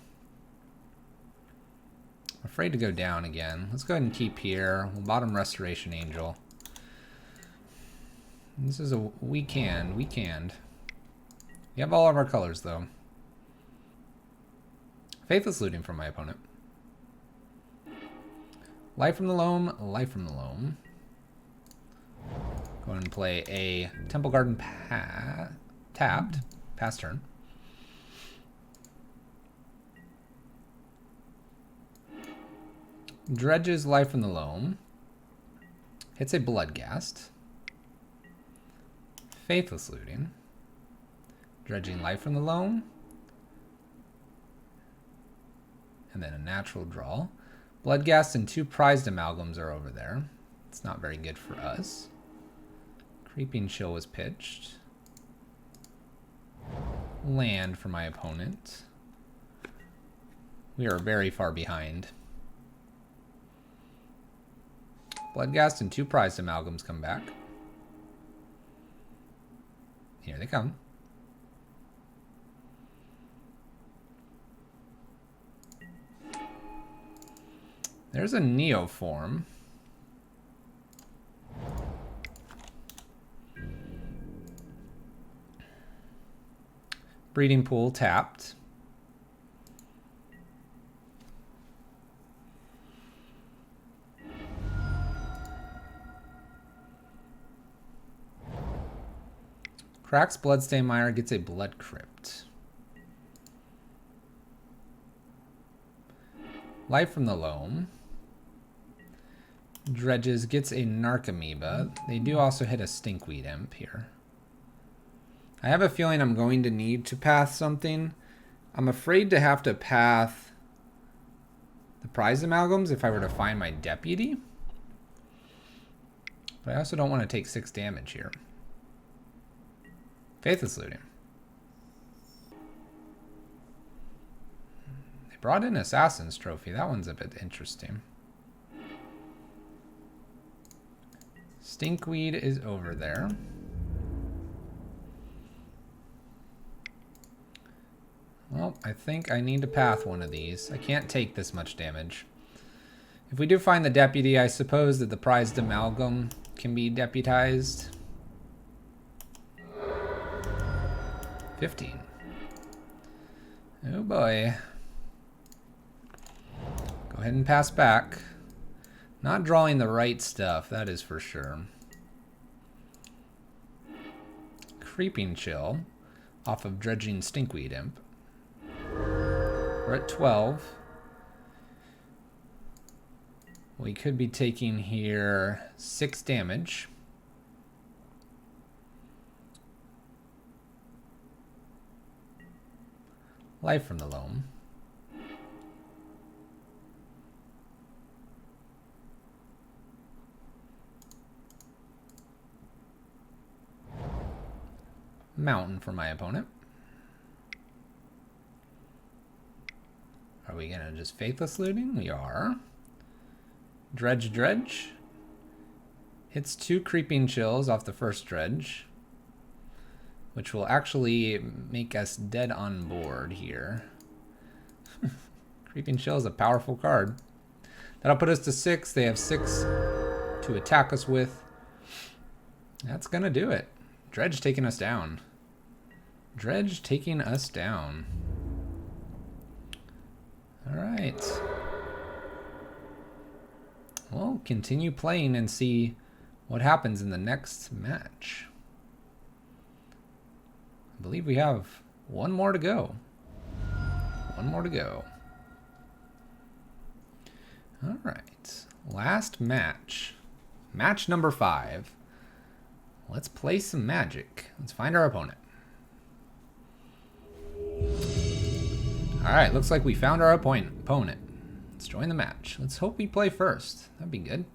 afraid to go down again. Let's go ahead and keep here. We'll bottom Restoration Angel. This is a weekend. We have all of our colors though. Faithless Looting from my opponent. Life from the Loam, Life from the Loam. Go ahead and play a Temple Garden tapped. Pass turn. Dredges Life from the Loam. Hits a Bloodghast. Faithless Looting. Dredging Life from the Loam. And then a natural draw. Bloodghast and 2 Prized Amalgams are over there. It's not very good for us. Creeping Chill was pitched. Land for my opponent. We are very far behind. Bloodghast and 2 Prized Amalgams come back. Here they come. There's a Neoform. Breeding Pool tapped. Cracks Bloodstain Mire, gets a Blood Crypt. Life from the Loam. Dredges, gets a Narcomoeba. They do also hit a Stinkweed Imp here. I have a feeling I'm going to need to path something. I'm afraid to have to path the Prized Amalgams if I were to find my Deputy. But I also don't want to take 6 damage here. Faithless Looting. They brought in Assassin's Trophy. That one's a bit interesting. Stinkweed is over there. Well, I think I need to path one of these. I can't take this much damage. If we do find the Deputy, I suppose that the Prized Amalgam can be deputized. 15. Oh boy. Go ahead and pass back. Not drawing the right stuff, that is for sure. Creeping Chill off of Dredging Stinkweed Imp. We're at 12. We could be taking here 6 damage. Life from the loam. Mountain for my opponent. Are we gonna just Faithless Looting? We are. Dredge Dredge. Hits 2 Creeping Chills off the first Dredge, which will actually make us dead on board here. Creeping Chill is a powerful card. That'll put us to 6. They have 6 to attack us with. That's gonna do it. Dredge taking us down. Dredge taking us down. All right. We'll continue playing and see what happens in the next match. I believe we have one more to go. One more to go. All right. Last match. Match number 5. Let's play some Magic. Let's find our opponent. All right. Looks like we found our opponent. Let's join the match. Let's hope we play first. That'd be good.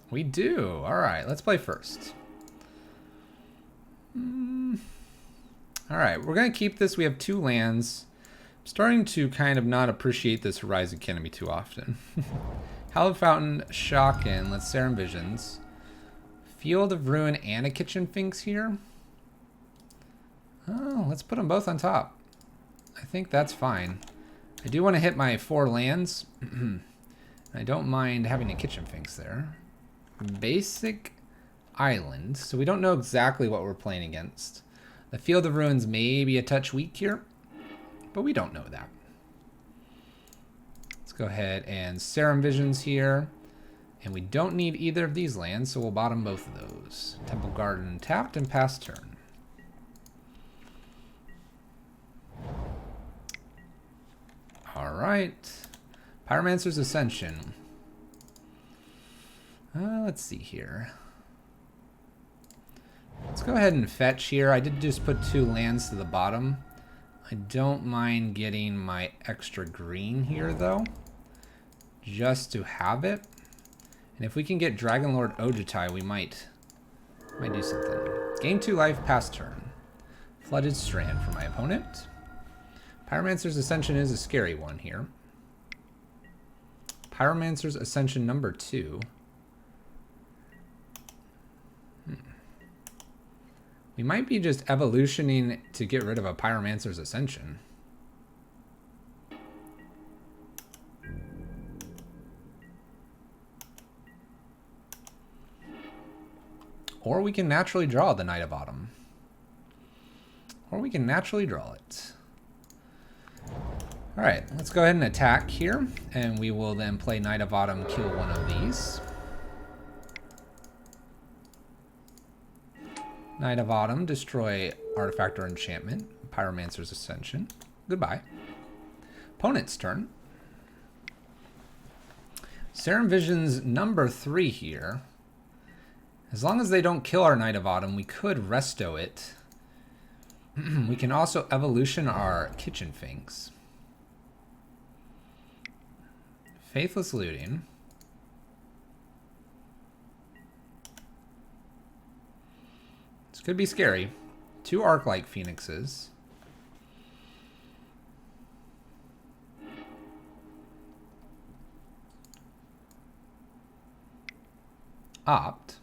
We do. All right. Let's play first. All right, we're going to keep this. We have 2 lands. I'm starting to kind of not appreciate this Horizon Canopy too often. Hallowed Fountain, Shockin', let's Serum Visions. Field of Ruin and a Kitchen Finks here. Oh, let's put them both on top. I think that's fine. I do want to hit my 4 lands. I don't mind having a Kitchen Finks there. Basic Island, so we don't know exactly what we're playing against. The Field of Ruins may be a touch weak here, but we don't know that. Let's go ahead and Serum Visions here. And we don't need either of these lands, so we'll bottom both of those. Temple Garden tapped and pass turn. All right. Pyromancer's Ascension. Let's see here. Let's go ahead and fetch here. I did just put 2 lands to the bottom. I don't mind getting my extra green here, though, just to have it. And if we can get Dragonlord Ojutai, we might do something. Gain 2 life, pass turn. Flooded Strand for my opponent. Pyromancer's Ascension is a scary one here. Pyromancer's Ascension number 2. We might be just evolutioning to get rid of a Pyromancer's Ascension. Or we can naturally draw the Knight of Autumn. Or we can naturally draw it. Alright, let's go ahead and attack here. And we will then play Knight of Autumn, kill one of these. Knight of Autumn, destroy artifact or enchantment. Pyromancer's Ascension. Goodbye. Opponent's turn. Serum Visions number 3 here. As long as they don't kill our Knight of Autumn, we could resto it. We can also evolution our Kitchen Finks. Faithless Looting. This could be scary. 2 Arc-like Phoenixes. Opt.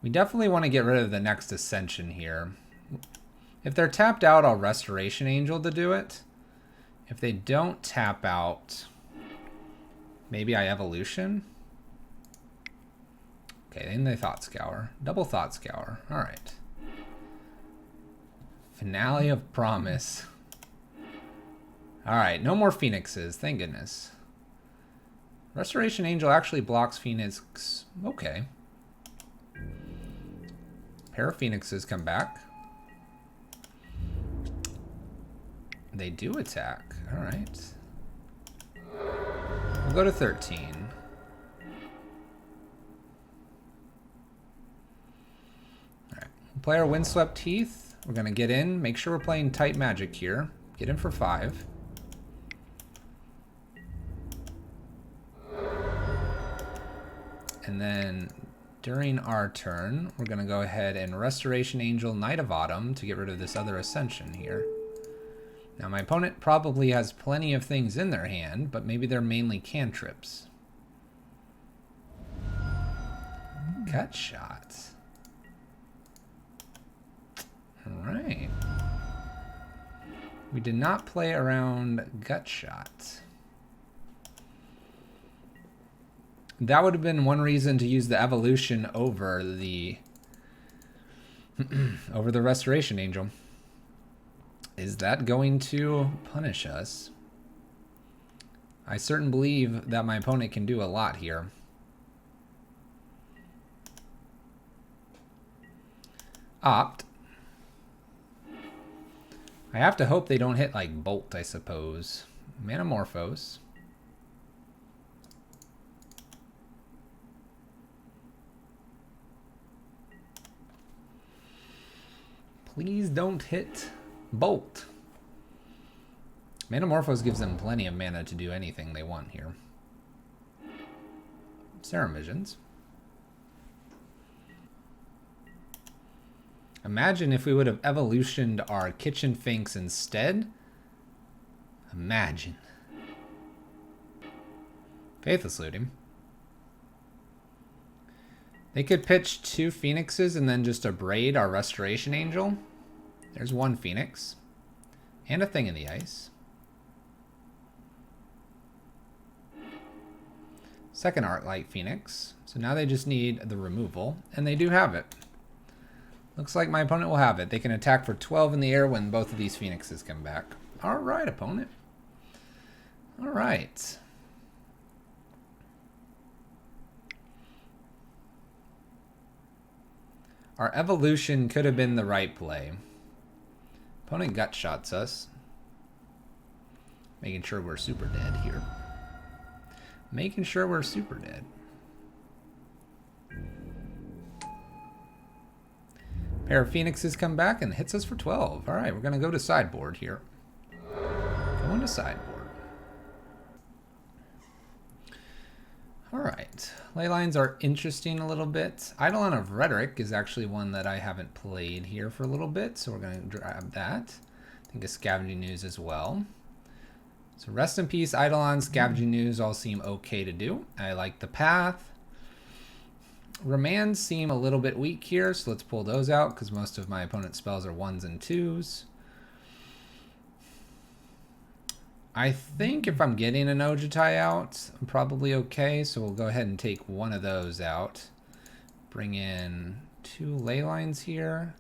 We definitely want to get rid of the next Ascension here. If they're tapped out, I'll Restoration Angel to do it. If they don't tap out, maybe I Evolution. Okay, then they Thought Scour. Double Thought Scour. All right. Finale of Promise. All right, no more Phoenixes. Thank goodness. Restoration Angel actually blocks Phoenix. Okay. Pair of Phoenixes come back. They do attack. All right. We'll go to 13. Alright. Play our Windswept Teeth. We're going to get in. Make sure we're playing tight magic here. Get in for 5. And then during our turn, we're going to go ahead and Restoration Angel Knight of Autumn to get rid of this other Ascension here. Now my opponent probably has plenty of things in their hand, but maybe they're mainly cantrips. Gut Shot. Alright. We did not play around Gut Shot. That would have been one reason to use the evolution over the over the Restoration Angel. Is that going to punish us? I certainly believe that my opponent can do a lot here. Opt. I have to hope they don't hit like Bolt, I suppose. Manamorphose. Please don't hit Bolt. Manamorphose gives them plenty of mana to do anything they want here. Serum Visions. Imagine if we would have evolutioned our Kitchen Finks instead. Imagine. Faithless Looting. They could pitch 2 Phoenixes and then just abrade our Restoration Angel. There's 1 Phoenix. And a Thing in the Ice. Second Arclight Phoenix. So now they just need the removal. And they do have it. Looks like my opponent will have it. They can attack for 12 in the air when both of these Phoenixes come back. Alright, opponent. Alright. Our evolution could have been the right play. Opponent gut shots us. Making sure we're super dead here. Making sure we're super dead. Pair of Phoenixes come back and hits us for 12. Alright, we're going to go to sideboard here. Going to sideboard. Alright, ley lines are interesting a little bit. Eidolon of Rhetoric is actually one that I haven't played here for a little bit, so we're going to grab that. I think a Scavenging News as well. So rest in peace, Eidolon, Scavenging News all seem okay to do. I like the path. Remands seem a little bit weak here, so let's pull those out because most of my opponent's spells are 1s and 2s. I think if I'm getting an Ojutai out, I'm probably okay, so we'll go ahead and take one of those out. Bring in 2 ley lines here.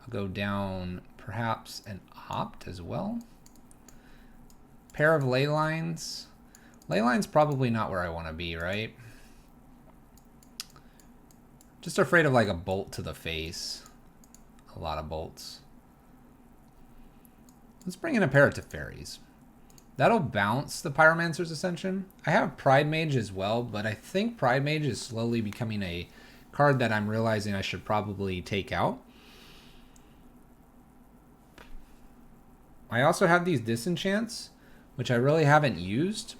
I'll go down perhaps an Opt as well. Pair of ley lines. Ley lines probably not where I want to be, right? Just afraid of like a bolt to the face. A lot of bolts. Let's bring in a pair of Teferis. That'll bounce the Pyromancer's Ascension. I have Pride Mage as well, but I think Pride Mage is slowly becoming a card that I'm realizing I should probably take out. I also have these Disenchants, which I really haven't used.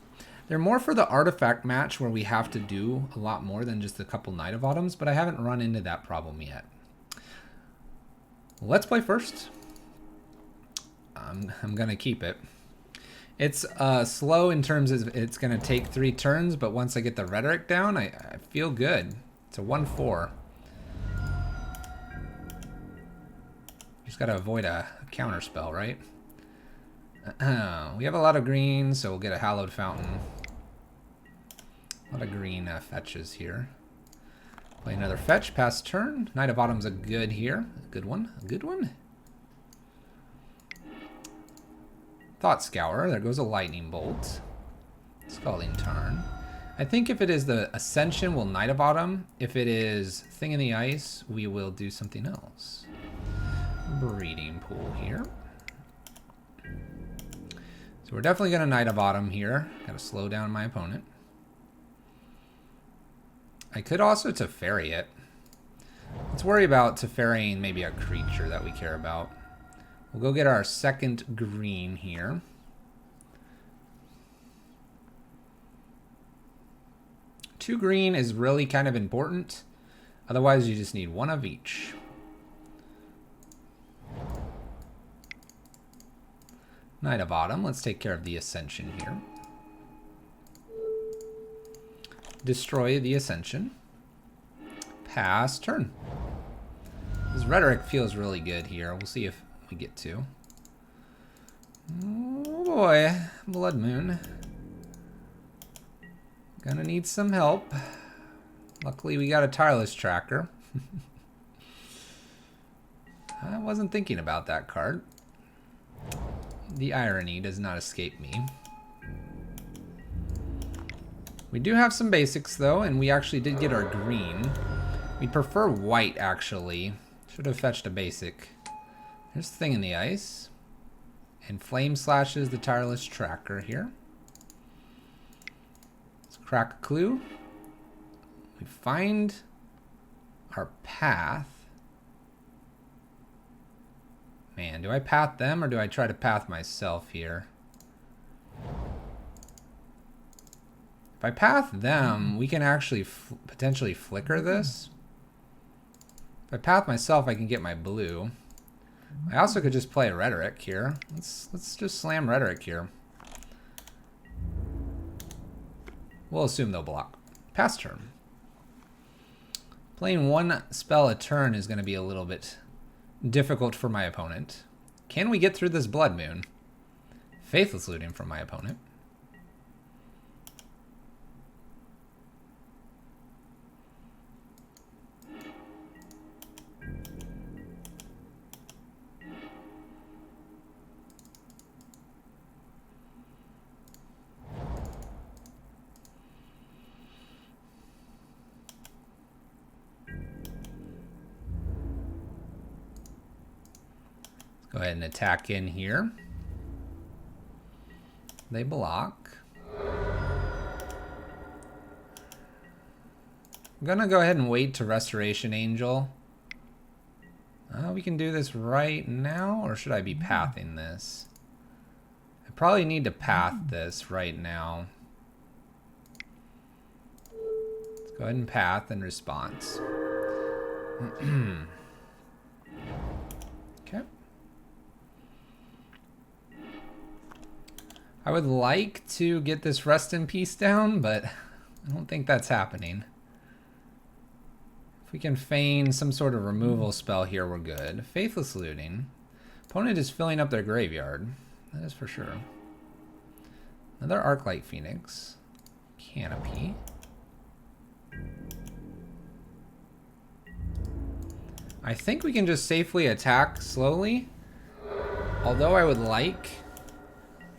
They're more for the artifact match where we have to do a lot more than just a couple Knight of Autumns, but I haven't run into that problem yet. Let's play first. I'm going to keep it. It's slow in terms of it's going to take 3 turns, but once I get the Rhetoric down, I feel good. It's a 1/4. Just got to avoid a counter spell, right? We have a lot of green, so we'll get a Hallowed Fountain. A lot of green fetches here. Play another fetch, pass turn. Knight of Autumn's a good here. A good one. A good one. Thought Scour. There goes a Lightning Bolt. Scalding Tarn. I think if it is the Ascension, we'll Knight of Autumn. If it is Thing in the Ice, we will do something else. Breeding Pool here. So we're definitely going to Knight of Autumn here. Got to slow down my opponent. I could also Teferi it. Let's worry about Teferrying maybe a creature that we care about. We'll go get our second green here. Two green is really kind of important. Otherwise, you just need one of each. Knight of Autumn. Let's take care of the Ascension here. Destroy the Ascension. Pass turn. This rhetoric feels really good here. We'll see if we get to. Oh boy, Blood Moon. Gonna need some help. Luckily we got a Tireless Tracker. I wasn't thinking about that card. The irony does not escape me. We do have some basics though, and we actually did get our green. We'd prefer white actually. Should have fetched a basic. There's the Thing in the Ice. And Flame Slashes the Tireless Tracker here. Let's crack a clue. We find our path. Man, do I path them or do I try to path myself here? If I path them, we can actually potentially flicker this. If I path myself, I can get my blue. I also could just play a Rhetoric here. Let's just slam Rhetoric here. We'll assume they'll block. Pass turn. Playing one spell a turn is going to be a little bit difficult for my opponent. Can we get through this Blood Moon? Faithless Looting from my opponent. Go ahead and attack in here. They block. I'm gonna go ahead and wait to Restoration Angel. We can do this right now, or should I be pathing this? I probably need to path this right now. Let's go ahead and path in response. Okay. I would like to get this Rest in Peace down, but I don't think that's happening. If we can feign some sort of removal spell here, we're good. Faithless Looting. Opponent is filling up their graveyard. That is for sure. Another Arclight Phoenix. Canopy. I think we can just safely attack slowly. Although I would like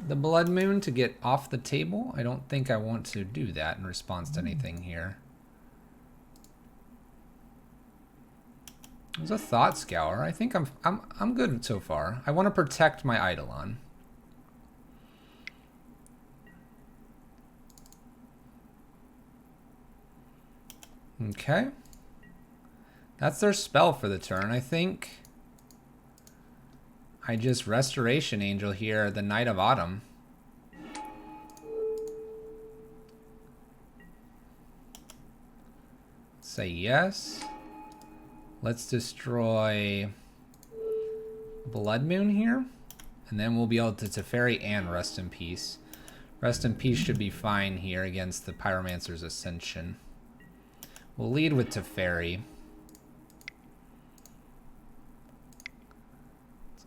the Blood Moon to get off the table, I don't think I want to do that in response to anything here. There's a Thought Scour. I think I'm good so far. I want to protect my Eidolon. Okay. That's their spell for the turn. I think I just Restoration Angel here, the Knight of Autumn. Say yes. Let's destroy Blood Moon here. And then we'll be able to Teferi and Rest in Peace. Rest in Peace should be fine here against the Pyromancer's Ascension. We'll lead with Teferi.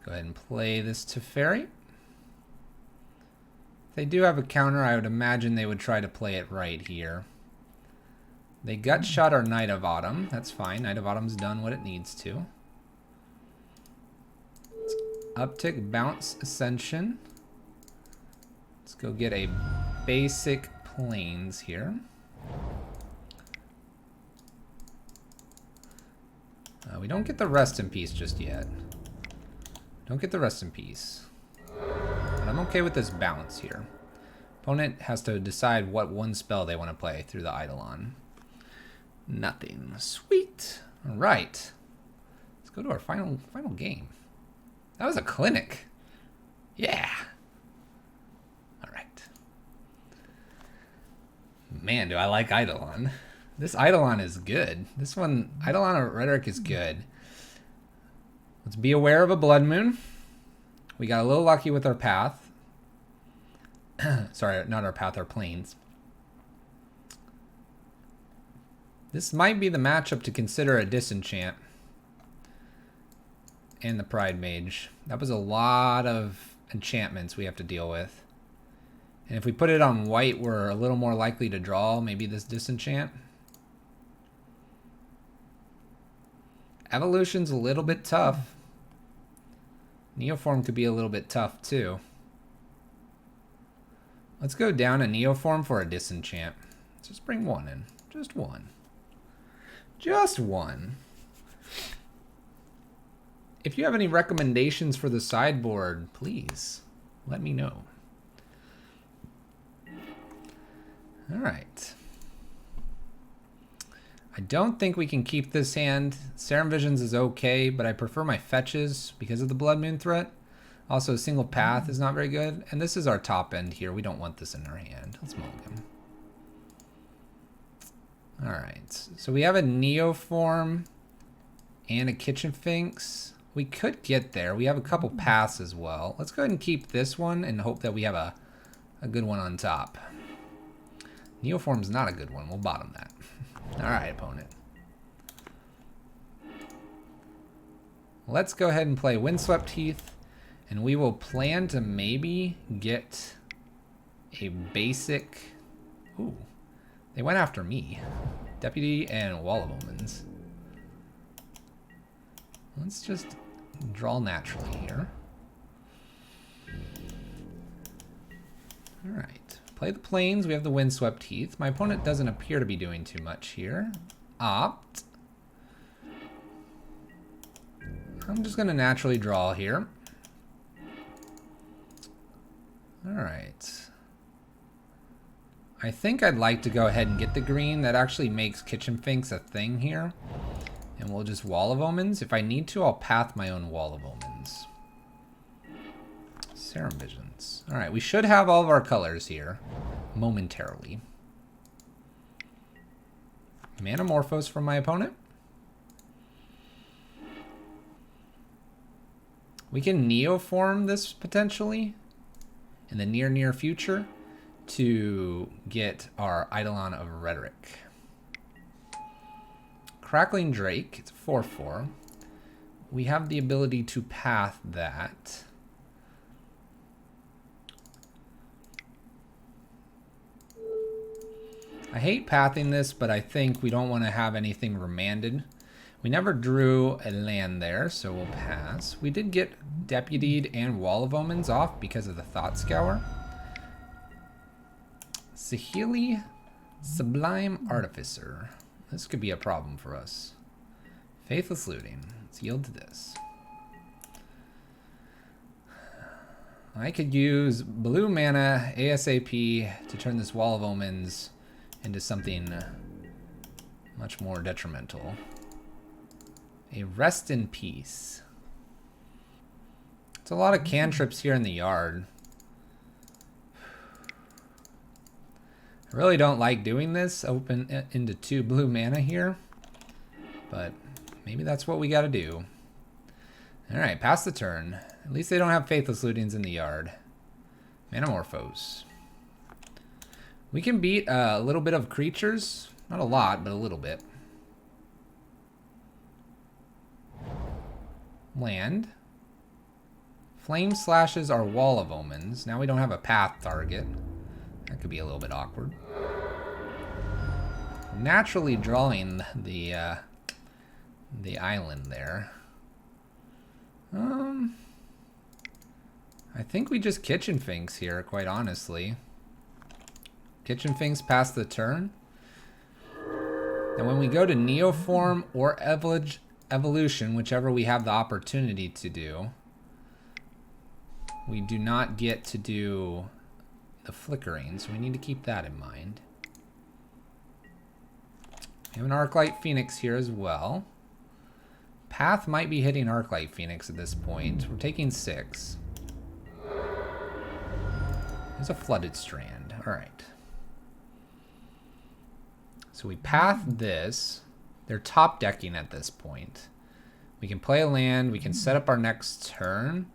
Go ahead and play this Teferi. If they do have a counter, I would imagine they would try to play it right here. They gut shot our Knight of Autumn. That's fine. Knight of Autumn's done what it needs to. Let's uptick Bounce Ascension. Let's go get a basic Plains here. We don't get the Rest in Peace just yet. Don't get the Rest in Peace. But I'm okay with this bounce here. Opponent has to decide what one spell they want to play through the Eidolon. Nothing. Sweet. All right. Let's go to our final game. That was a clinic. Yeah. All right. Man, do I like Eidolon. This Eidolon is good. This one, Eidolon of Rhetoric is good. Let's be aware of a blood moon. We got a little lucky with our path. Sorry, not our path, our planes. This might be the matchup to consider a disenchant. And the Pride Mage. That was a lot of enchantments we have to deal with. And if we put it on white, we're a little more likely to draw maybe this disenchant. Evolution's a little bit tough. Neoform could be a little bit tough too. Let's go down a Neoform for a disenchant. Let's just bring one in. Just one. Just one. If you have any recommendations for the sideboard, please let me know. All right. I don't think we can keep this hand. Serum Visions is okay, but I prefer my fetches because of the Blood Moon threat. Also, single path is not very good. And this is our top end here. We don't want this in our hand. Let's mulligan. All right. So we have a Neoform and a Kitchen Finks. We could get there. We have a couple paths as well. Let's go ahead and keep this one and hope that we have a good one on top. Neoform's not a good one. We'll bottom that. All right, opponent. Let's go ahead and play Windswept Heath, and we will plan to maybe get a basic... Ooh, they went after me. Deputy and Wall of Omens. Let's just draw naturally here. All right. Play the plains. We have the Windswept Heath. My opponent doesn't appear to be doing too much here. Opt. I'm just going to naturally draw here. All right. I think I'd like to go ahead and get the green. That actually makes Kitchen Finks a thing here. And we'll just Wall of Omens. If I need to, I'll path my own Wall of Omens. Serum Visions. All right, we should have all of our colors here momentarily. Manamorphose from my opponent. We can Neoform this potentially in the near future to get our Eidolon of Rhetoric. Crackling Drake, it's 4/4. We have the ability to path that. I hate pathing this, but I think we don't want to have anything remanded. We never drew a land there, so we'll pass. We did get Deputied and Wall of Omens off because of the Thought Scour. Sahili Sublime Artificer. This could be a problem for us. Faithless Looting. Let's yield to this. I could use blue mana ASAP to turn this Wall of Omens into something much more detrimental. A Rest in Peace. It's a lot of cantrips here in the yard. I really don't like doing this, open into 2 blue mana here, but maybe that's what we gotta do. All right, pass the turn. At least they don't have Faithless Lootings in the yard. Manamorphose. We can beat a little bit of creatures. Not a lot, but a little bit. Land. Flame slashes our Wall of Omens. Now we don't have a path target. That could be a little bit awkward. Naturally drawing the island there. I think we just Kitchen Finks here, quite honestly. Kitchen Finks pass the turn. And when we go to Neoform or Evolution, whichever we have the opportunity to do, we do not get to do the flickering, so we need to keep that in mind. We have an Arclight Phoenix here as well. Path might be hitting Arclight Phoenix at this point. We're taking 6. There's a Flooded Strand. Alright. So we path this. They're top decking at this point. We can play a land. We can set up our next turn.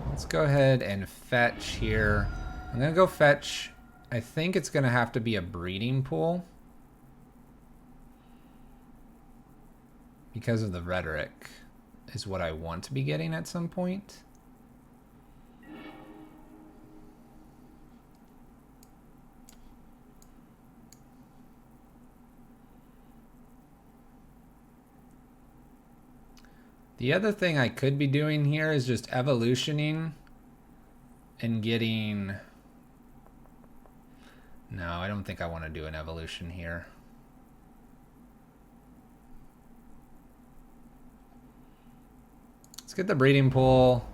Let's go ahead and fetch here. I'm going to go fetch. I think it's going to have to be a breeding pool. Because of the rhetoric is what I want to be getting at some point. The other thing I could be doing here is just evolutioning and getting... No, I don't think I want to do an evolution here. Let's get the breeding pool.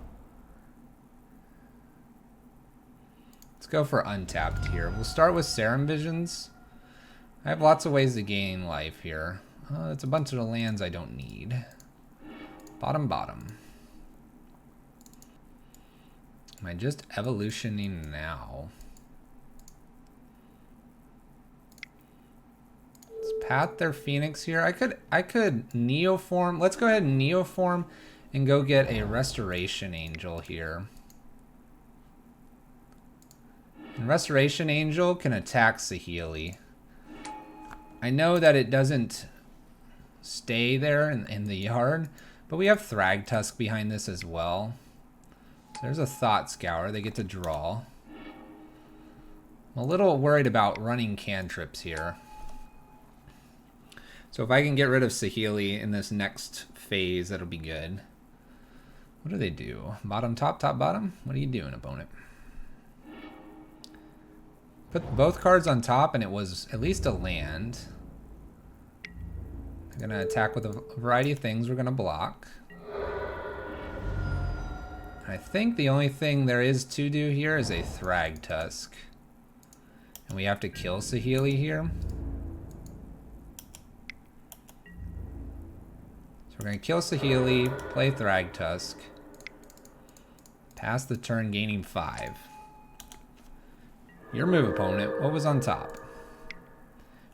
Let's go for untapped here. We'll start with Serum Visions. I have lots of ways to gain life here. It's a bunch of the lands I don't need. Bottom. Am I just evolutioning now? Let's path their Phoenix here. I could Neoform. Let's go ahead and Neoform and go get a Restoration Angel here. And Restoration Angel can attack Saheeli. I know that it doesn't stay there in the yard, but we have Thragtusk behind this as well. There's a Thought Scour. They get to draw. I'm a little worried about running cantrips here. So if I can get rid of Saheeli in this next phase, that'll be good. What do they do? Bottom, top, top, bottom? What are you doing, opponent? Put both cards on top and it was at least a land. They're going to attack with a variety of things we're going to block. I think the only thing there is to do here is a Thragtusk. And we have to kill Saheeli here. So we're going to kill Saheeli, play Thragtusk. Pass the turn, gaining 5. Your move, opponent. What was on top?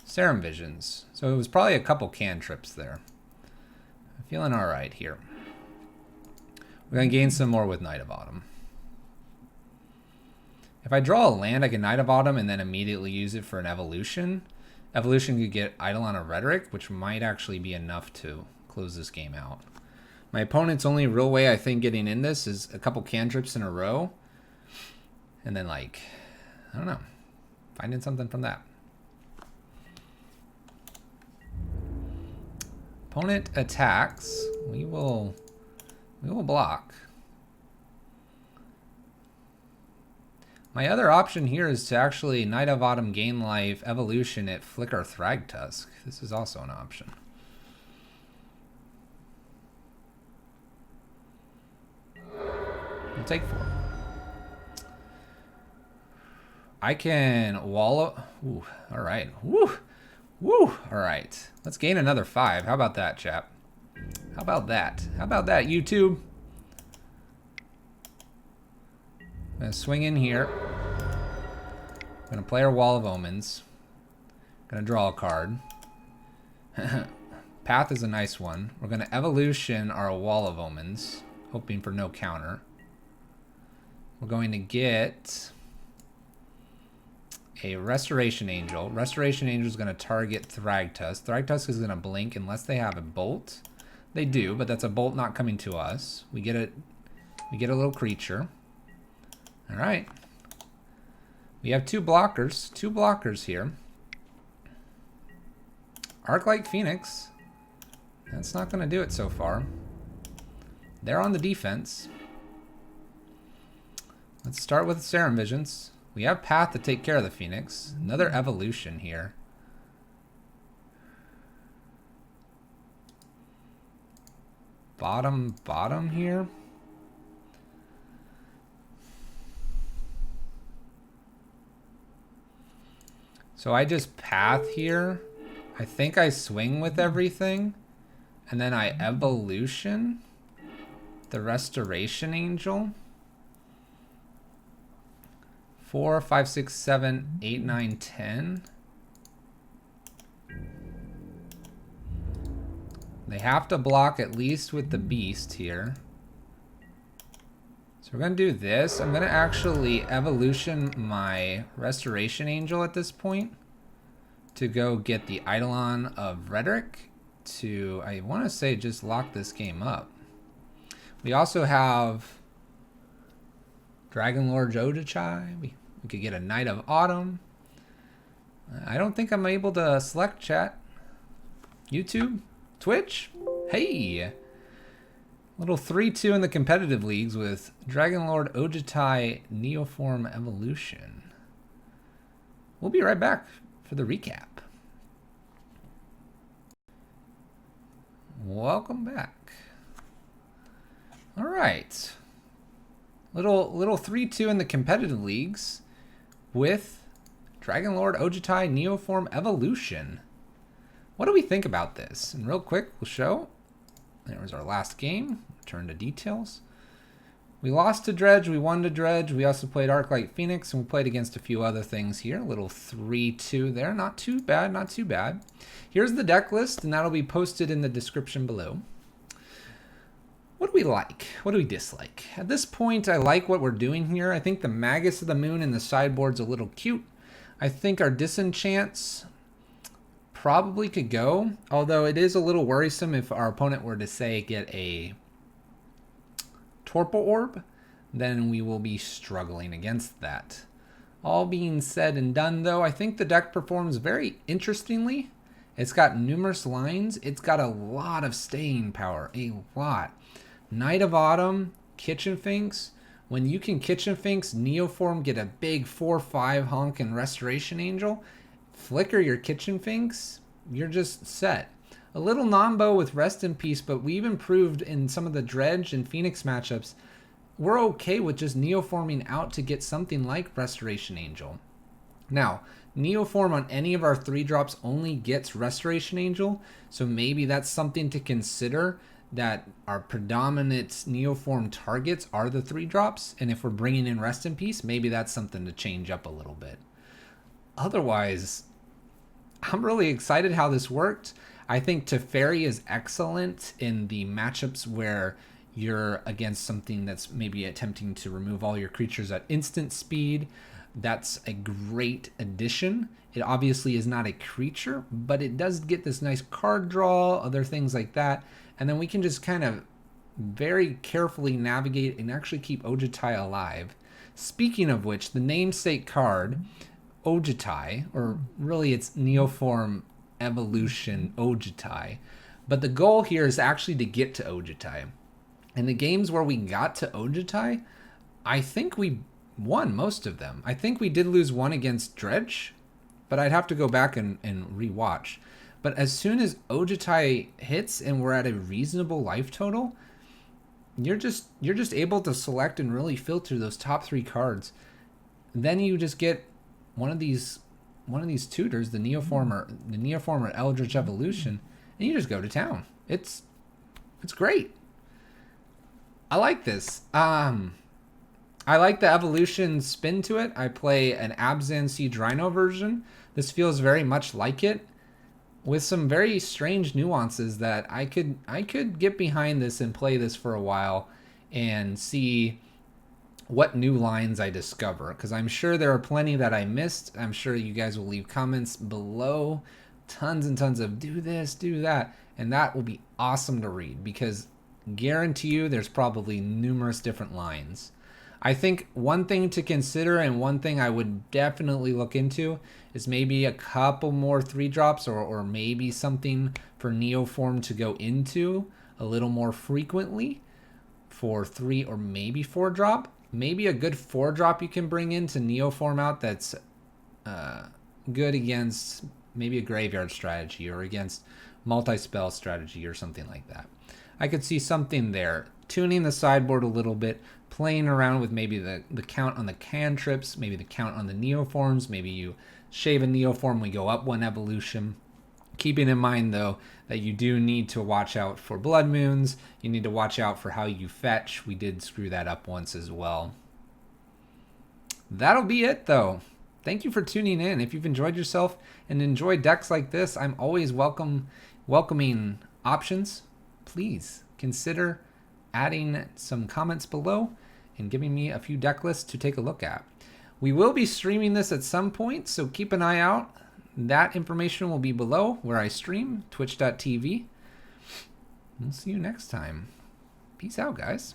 Serum Visions. So it was probably a couple cantrips there. I'm feeling alright here. We're going to gain some more with Night of Autumn. If I draw a land, I can Night of Autumn and then immediately use it for an evolution. Evolution could get Eidolon of Rhetoric, which might actually be enough to close this game out. My opponent's only real way, I think, getting in this is a couple cantrips in a row. And then, like, I don't know, finding something from that. Opponent attacks. We will block. My other option here is to actually Night of Autumn, gain life, evolution it, flicker Thragtusk. This is also an option. We'll take 4. I can wall up. Ooh, all right. Woo, woo. All right. Let's gain another 5. How about that, chap? How about that? How about that, YouTube? I'm gonna swing in here. I'm gonna play our Wall of Omens. Gonna draw a card. Path is a nice one. We're gonna evolution our Wall of Omens, hoping for no counter. We're going to get a Restoration Angel. Restoration Angel is going to target Thragtusk. Thragtusk is going to blink unless they have a bolt. They do, but that's a bolt not coming to us. We get a little creature. All right. We have 2 blockers. 2 blockers here. Arclight Phoenix. That's not going to do it so far. They're on the defense. Let's start with Serum Visions. We have Path to take care of the Phoenix. Another evolution here. Bottom here. So I just path here. I think I swing with everything. And then I evolution the Restoration Angel. 4, 5, 6, 7, 8, 9, 10. They have to block at least with the beast here. So we're going to do this. I'm going to actually evolution my Restoration Angel at this point to go get the Eidolon of Rhetoric to, I want to say, just lock this game up. We also have Dragonlord Ojutai. We could get a Knight of Autumn. I don't think I'm able to select chat. YouTube? Twitch? Hey! Little 3-2 in the competitive leagues with Dragonlord Ojutai Neoform Evolution. We'll be right back for the recap. Welcome back. All right. Little 3-2 in the competitive leagues with Dragonlord Ojutai Neoform Evolution. What do we think about this? And real quick, we'll show. There was our last game. Turn to details. We lost to Dredge. We won to Dredge. We also played Arclight Phoenix, and we played against a few other things here. A little 3-2 there. Not too bad. Not too bad. Here's the deck list, and that'll be posted in the description below. What do we like? What do we dislike? At this point, I like what we're doing here. I think the Magus of the Moon in the sideboard's a little cute. I think our Disenchants probably could go, although it is a little worrisome if our opponent were to, say, get a Torpor Orb, then we will be struggling against that. All being said and done, though, I think the deck performs very interestingly. It's got numerous lines. It's got a lot of staying power, a lot. Knight of Autumn, Kitchen Finks. When you can Kitchen Finks, Neoform, get a big 4/5 honk and Restoration Angel, flicker your Kitchen Finks, you're just set. A little Nombo with Rest in Peace, but we've improved in some of the Dredge and Phoenix matchups. We're okay with just Neoforming out to get something like Restoration Angel. Now, Neoform on any of our 3-drops only gets Restoration Angel, so maybe that's something to consider, that our predominant Neoform targets are the 3-drops, and if we're bringing in Rest in Peace, maybe that's something to change up a little bit. Otherwise, I'm really excited how this worked. I think Teferi is excellent in the matchups where you're against something that's maybe attempting to remove all your creatures at instant speed. That's a great addition. It obviously is not a creature, but it does get this nice card draw, other things like that. And then we can just kind of very carefully navigate and actually keep Ojutai alive. Speaking of which, the namesake card, Ojutai, or really it's Neoform Evolution Ojutai. But the goal here is actually to get to Ojutai. In the games where we got to Ojutai, I think we won most of them. I think we did lose one against Dredge, but I'd have to go back and rewatch. But as soon as Ojutai hits and we're at a reasonable life total, you're just able to select and really filter those top 3 cards. Then you just get one of these tutors, the Neoformer Eldritch Evolution, and you just go to town. It's great. I like this. I like the evolution spin to it. I play an Abzan Siege Rhino version. This feels very much like it, with some very strange nuances that I could get behind this and play this for a while and see what new lines I discover, because I'm sure there are plenty that I missed. I'm sure you guys will leave comments below, tons and tons of do this, do that, and that will be awesome to read, because guarantee you there's probably numerous different lines. I think one thing to consider, and one thing I would definitely look into, is maybe a couple more 3-drops or maybe something for Neoform to go into a little more frequently for 3 or maybe 4-drop. Maybe a good 4-drop you can bring in to Neoform out that's good against maybe a graveyard strategy or against multi-spell strategy or something like that. I could see something there. Tuning the sideboard a little bit, playing around with maybe the count on the cantrips, maybe the count on the Neoforms, maybe you shave a Neoform, we go up 1 evolution. Keeping in mind, though, that you do need to watch out for blood moons. You need to watch out for how you fetch. We did screw that up once as well. That'll be it, though. Thank you for tuning in. If you've enjoyed yourself and enjoyed decks like this, I'm always welcoming options. Please consider adding some comments below and giving me a few deck lists to take a look at. We will be streaming this at some point, so keep an eye out. That information will be below where I stream, twitch.tv. We'll see you next time. Peace out, guys.